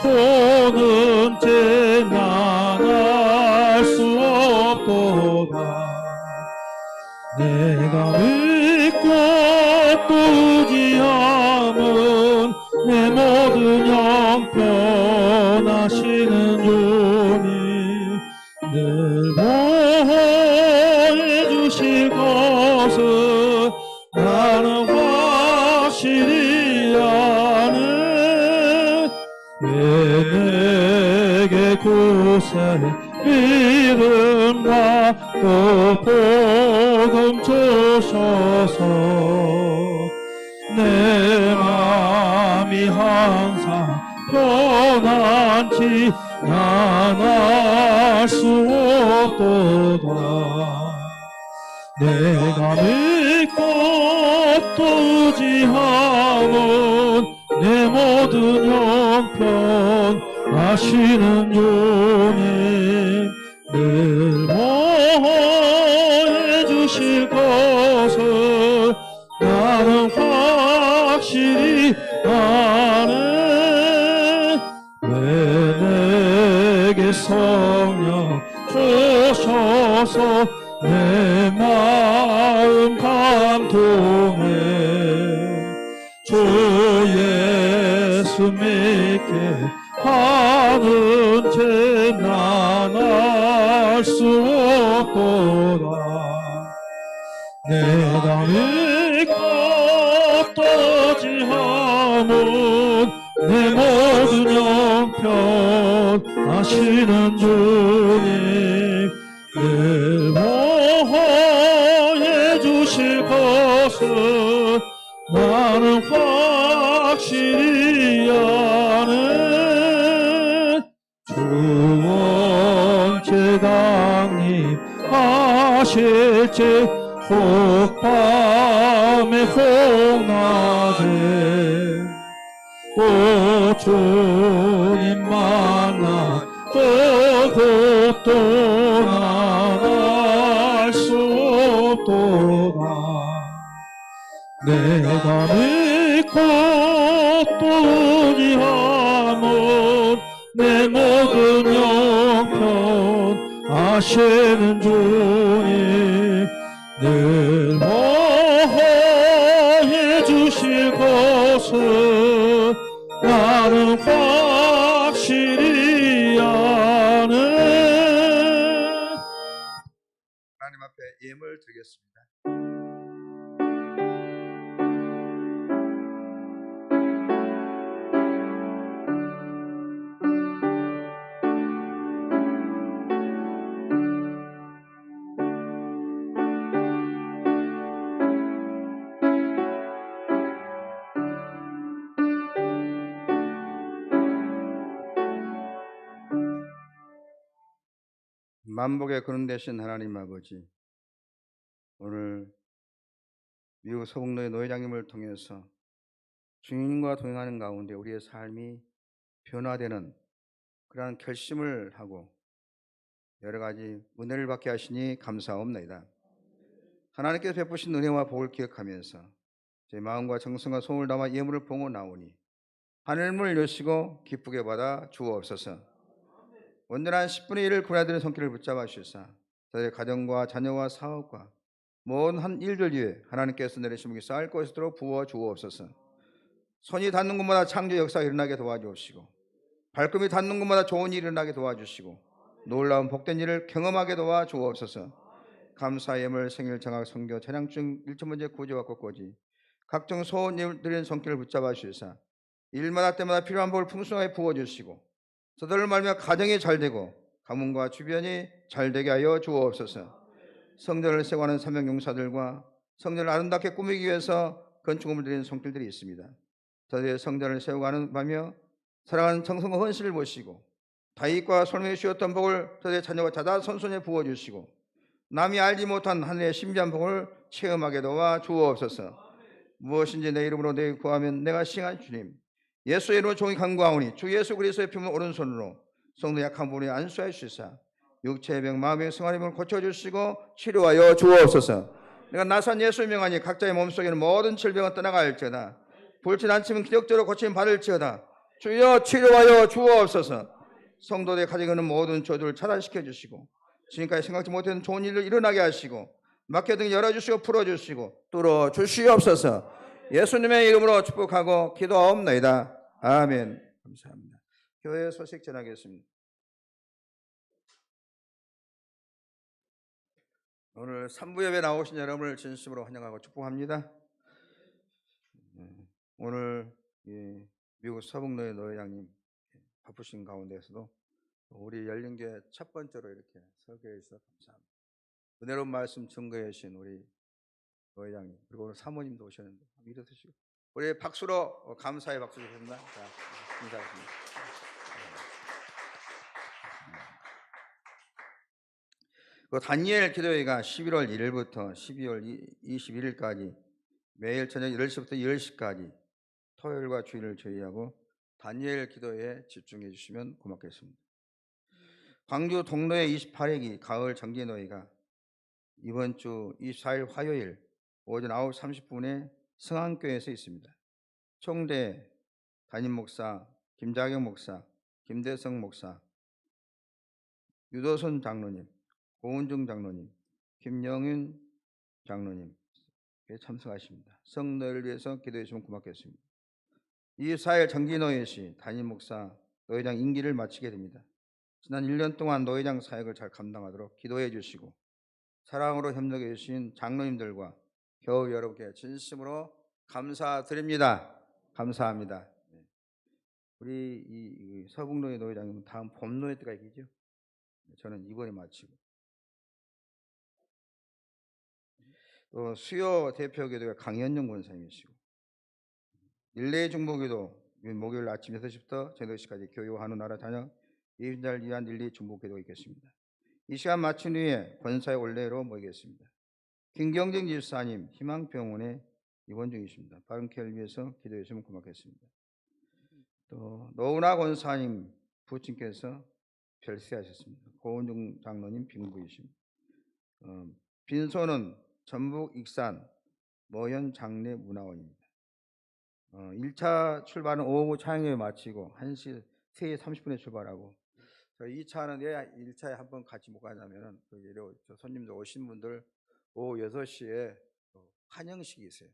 오는 죄 나갈 수 없도다. 내가 믿고 또 의지함은 내 모든 형편하시는 주님, 늘 보호해 주실 것은 나는 확실히 아네. 왜 내게 구세를 믿음과 또 복음 주셔서 내 맘이 항상 편안치 난 알 수 없도다. 내가 믿고 또 의지함은 내 모든 형편 아시는 주님 늘 보호해 주실 것을 나는 확실히 아네. 왜 내게 성령 주셔서 내 마음 감동해 주 예수 믿게 하는 죄 난 알 수 없도다. 내가 믿고 또 의지함은 내 모든 형편 아시는 주님 늘 보호해 주실 것을 나는 확실히 아네. 주원제당님 하실지 혹밤에 혹낮에 또 주님 만나 그것도 난 알 수 없도다. 내가 믿고 또 의지함은 내 모든 형편 아시는 주님 늘 보호해 주실 것을 나는 확실히 아네. 하나님 앞에 예물 드리겠습니다. 만복의 근원 되신 하나님 아버지, 오늘 미국 서북로의 노회장님을 통해서 주님과 동행하는 가운데 우리의 삶이 변화되는 그러한 결심을 하고 여러 가지 은혜를 받게 하시니 감사옵나이다. 하나님께서 베푸신 은혜와 복을 기억하면서 제 마음과 정성과 소원을 담아 예물을 봉헌 나오니 하늘문을 여시고 기쁘게 받아 주옵소서. 온전한 10분의 1을 구하드리는 손길을 붙잡아 주시사 저희의 가정과 자녀와 사업과 모든 한 일들 위에 하나님께서 내리신 복이 쌓일 것이도록 부어 주옵소서. 손이 닿는 곳마다 창조 역사가 일어나게 도와주시고 발꿈이 닿는 곳마다 좋은 일이 일어나게 도와주시고 놀라운 복된 일을 경험하게 도와주옵소서. 감사 예물 생일 정학 선교 찬양중 1천번째 구제와 꽃꽂이 각종 소원 예물 드리는 손길을 붙잡아 주시사 일마다 때마다 필요한 복을 풍성하게 부어주시고 저들을 말미암아 가정이 잘되고 가문과 주변이 잘되게 하여 주옵소서. 성전을 세워가는 사명용사들과 성전을 아름답게 꾸미기 위해서 건축물을 드리는 손길들이 있습니다. 저들의 성전을 세워가는 바며 사랑하는 정성과 헌신을 보시고 다윗과 솔로몬이 주었던 복을 저들의 자녀와 자다 손손에 부어주시고 남이 알지 못한 하늘의 신비한 복을 체험하게 도와 주옵소서. 무엇인지 내 이름으로 내게 구하면 내가 시행할 주님 예수의 이름으로 종이 간구하오니 주 예수 그리스도의 피로 오른손으로 성도 약한 부분에 안수하여 주시사 육체의 병 마음의 성화의 병을 고쳐주시고 치료하여 주옵소서. 내가 나산 예수의 명하니 각자의 몸속에 있는 모든 질병은 떠나갈지어다. 불치난침은 기적적으로 고침 받을지어다. 주여 치료하여 주옵소서. 성도들의 가지고 있는 모든 저주를 차단시켜 주시고 지금까지 생각지 못했던 좋은 일을 일어나게 하시고 막혀든 열어주시고 풀어주시고 뚫어주시옵소서. 예수님의 이름으로 축복하고 기도하옵나이다. 아멘. 감사합니다. 교회 소식 전하겠습니다. 오늘 3부 예배 나오신 여러분을 진심으로 환영하고 축복합니다. 오늘 미국 서북로의 노회장님 바쁘신 가운데서도 우리 열린교회 첫 번째로 이렇게 설교해 주셔서 감사합니다. 은혜로운 말씀 증거해 주신 우리 노회장님, 그리고 오늘 사모님도 오셨는데 일어서시고 우리 박수로 감사의 박수 주셨습니다. 자, 인사하십니다. 그 다니엘 기도회가 11월 1일부터 12월 21일까지 매일 저녁 10시부터 10시까지 토요일과 주일을 제외하고 다니엘 기도회에 집중해 주시면 고맙겠습니다. 광주 동로의 28회기 가을 정기노회가 이번 주 24일 화요일 오전 9시 30분에 성안교회에서 있습니다. 총대 담임 목사 김자경 목사, 김대성 목사, 유도선 장로님, 고은중 장로님, 김영윤 장로님 참석하십니다. 성노예를 위해서 기도해 주시면 고맙겠습니다. 24일 정기노예 시 담임 목사 노회장 임기를 마치게 됩니다. 지난 1년 동안 노회장 사역을 잘 감당하도록 기도해 주시고 사랑으로 협력해 주신 장로님들과 교우 여러분께 진심으로 감사드립니다. 감사합니다. 우리 이 서북노예 노회장님은 다음 봄노예 때가 있겠죠? 저는 이번에 마치고 또 수요 대표교도가 강현영 권사님이시고 일레 중보기도 목요일 아침 6시부터 저녁 10시까지 교육하는 나라 자녀 예순자를 위한 일리 중보기도가 있겠습니다. 이 시간 마친 후에 권사의 올레로 모이겠습니다. 김경정 집사님 희망병원에 입원 중이십니다. 빠른 쾌를 위해서 기도해 주시면 고맙겠습니다. 또 노은하 권사님 부친께서 별세하셨습니다. 고은중 장로님 빙부이십니다. 빈소는 전북 익산 모현 장례 문화원입니다. 1차 출발은 오후 차영회 마치고 1시 3시 30분에 출발하고 2차는 왜 1차에 한번 같이 못 가냐면은 손님들 오신 분들 오후 6시에 환영식이 있어요.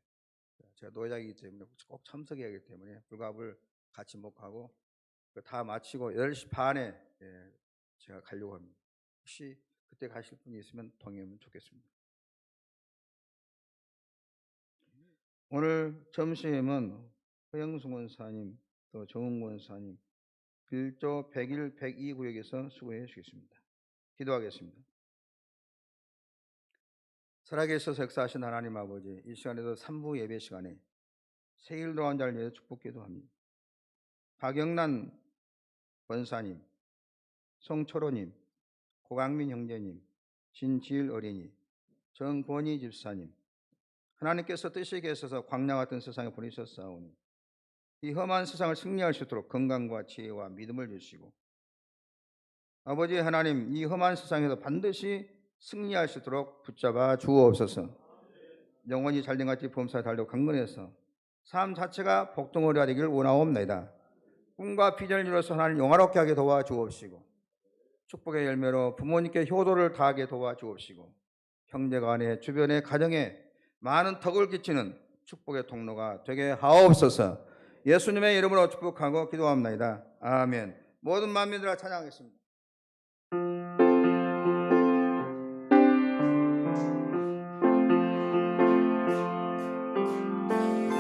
제가 노회장이기 때문에 꼭 참석해야 하기 때문에 불갑을 같이 못 가고 다 마치고 10시 반에 제가 가려고 합니다. 혹시 그때 가실 분이 있으면 동행하면 좋겠습니다. 오늘 점심은 허영수 권사님 또 정은 권사님 빌조 101, 102 구역에서 수고해 주시겠습니다. 기도하겠습니다. 살아계셔서 역사하신 하나님 아버지, 이 시간에도 3부 예배 시간에 세일 노한 자를 위해 축복 기도합니다. 박영란 권사님, 송철호님, 고강민 형제님, 진지일 어린이, 정권희 집사님, 하나님께서 뜻이 계셔서 광야 같은 세상에 보내셨사오니 이 험한 세상을 승리할 수 있도록 건강과 지혜와 믿음을 주시고 아버지 하나님, 이 험한 세상에서 반드시 승리할 수 있도록 붙잡아 주옵소서. 영원히 잘된같이 범사에 달려 강건해서 삶 자체가 복동어리가 되기를 원하옵나이다. 꿈과 비전을 이루어서 하나님 영화롭게 하게 도와주옵시고 축복의 열매로 부모님께 효도를 다하게 도와주옵시고 형제간에 주변의 가정에 많은 덕을 끼치는 축복의 통로가 되게 하옵소서. 예수님의 이름으로 축복하고 기도합니다. 아멘. 모든 만민들아 찬양하겠습니다.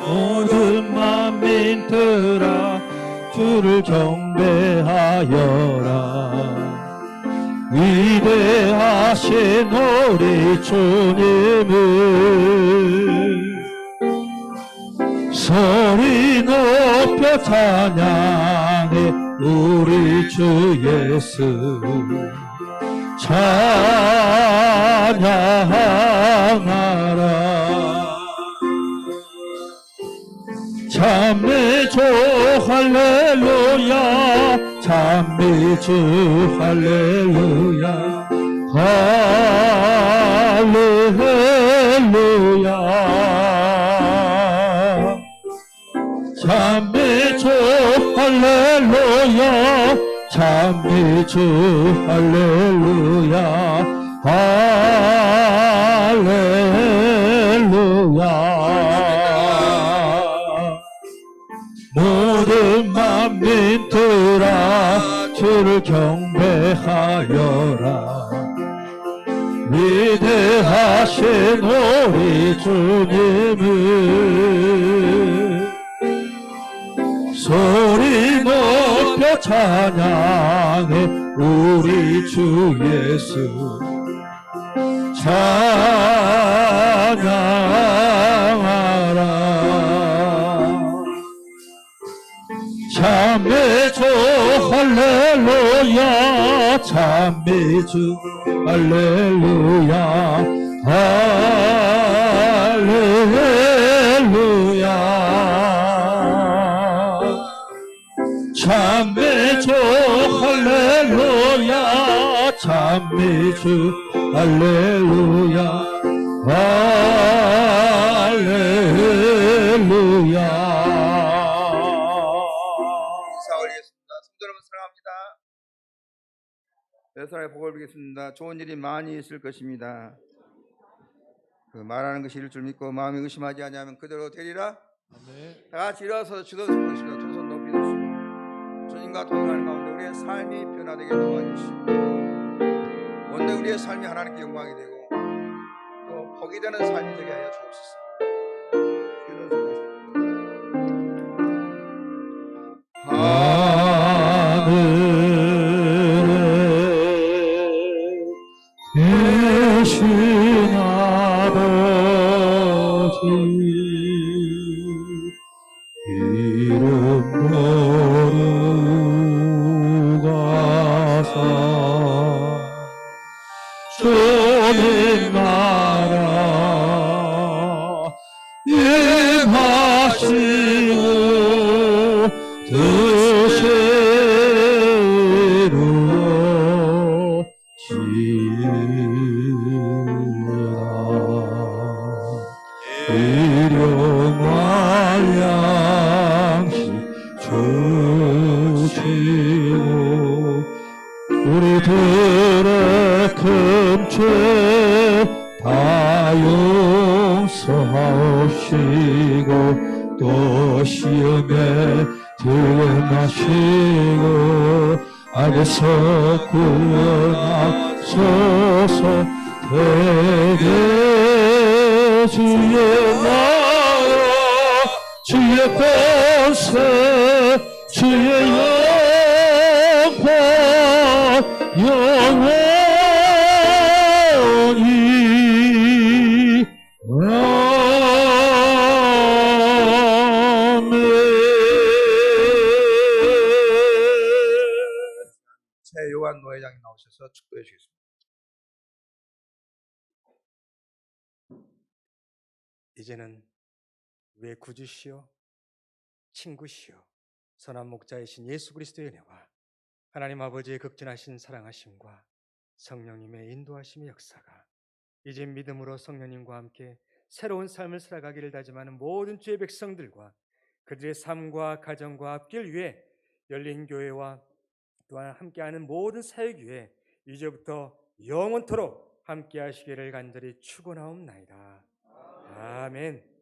모든 만민들아 주를 경배하여라. 위대하신 우리 주님을 소리 높여 찬양해. 우리 주 예수 찬양하라. 찬미주 할렐루야, 찬미주 할렐루야, 할렐루야. 찬미주 할렐루야, 찬미주 할렐루야, 할렐루야. 모든 만민들아 주를 경배하여라. 위대하신 우리 주님을 소리 높여 찬양해. 우리 주 예수 찬양하라. 참매주 할렐루야 참매주 할렐루야 할렐루야 참매주 할렐루야 참매주 할렐루야 할렐루야. 인사 올리겠습니다. 성도 여러분 사랑합니다. 여러분의 복을 빌겠습니다. 좋은 일이 많이 있을 것입니다. 그 말하는 것이 이룰 줄 믿고 마음이 의심하지 아니하면 그대로 되리라. 아멘. 다 같이 일어서 주도 부르시고 두 손 높이 드시고 주님과 동행하는 가운데 우리의 삶이 변화되게 도와주시고 원래 우리의 삶이 하나님께 영광이 되고 또 복이 되는 삶이 되게 하여 주옵소서. 주의 손 하늘에 계신 아버지 이름 거룩하사 주님 나라 임하시고 뜻이루어 지으라. 일용할 양식 주시고 우리들의 금죄 다 용서하시고 또 시험에 들마시고 악에서 구원하소서. 되게 주의 나라 주의 권세 주의 영광 영원히 아멘. 새 요한 노회장이 나오셔서 축도해 주겠습니다. 이제는 우리의 구주시요 친구시요 선한 목자이신 예수 그리스도의 은혜와 하나님 아버지의 극진하신 사랑하심과 성령님의 인도하심의 역사가 이제 믿음으로 성령님과 함께 새로운 삶을 살아가기를 다짐하는 모든 주의 백성들과 그들의 삶과 가정과 앞길 위해 열린 교회와 또한 함께하는 모든 사역 위에 이제부터 영원토록 함께하시기를 간절히 축원하옵나이다. 아멘.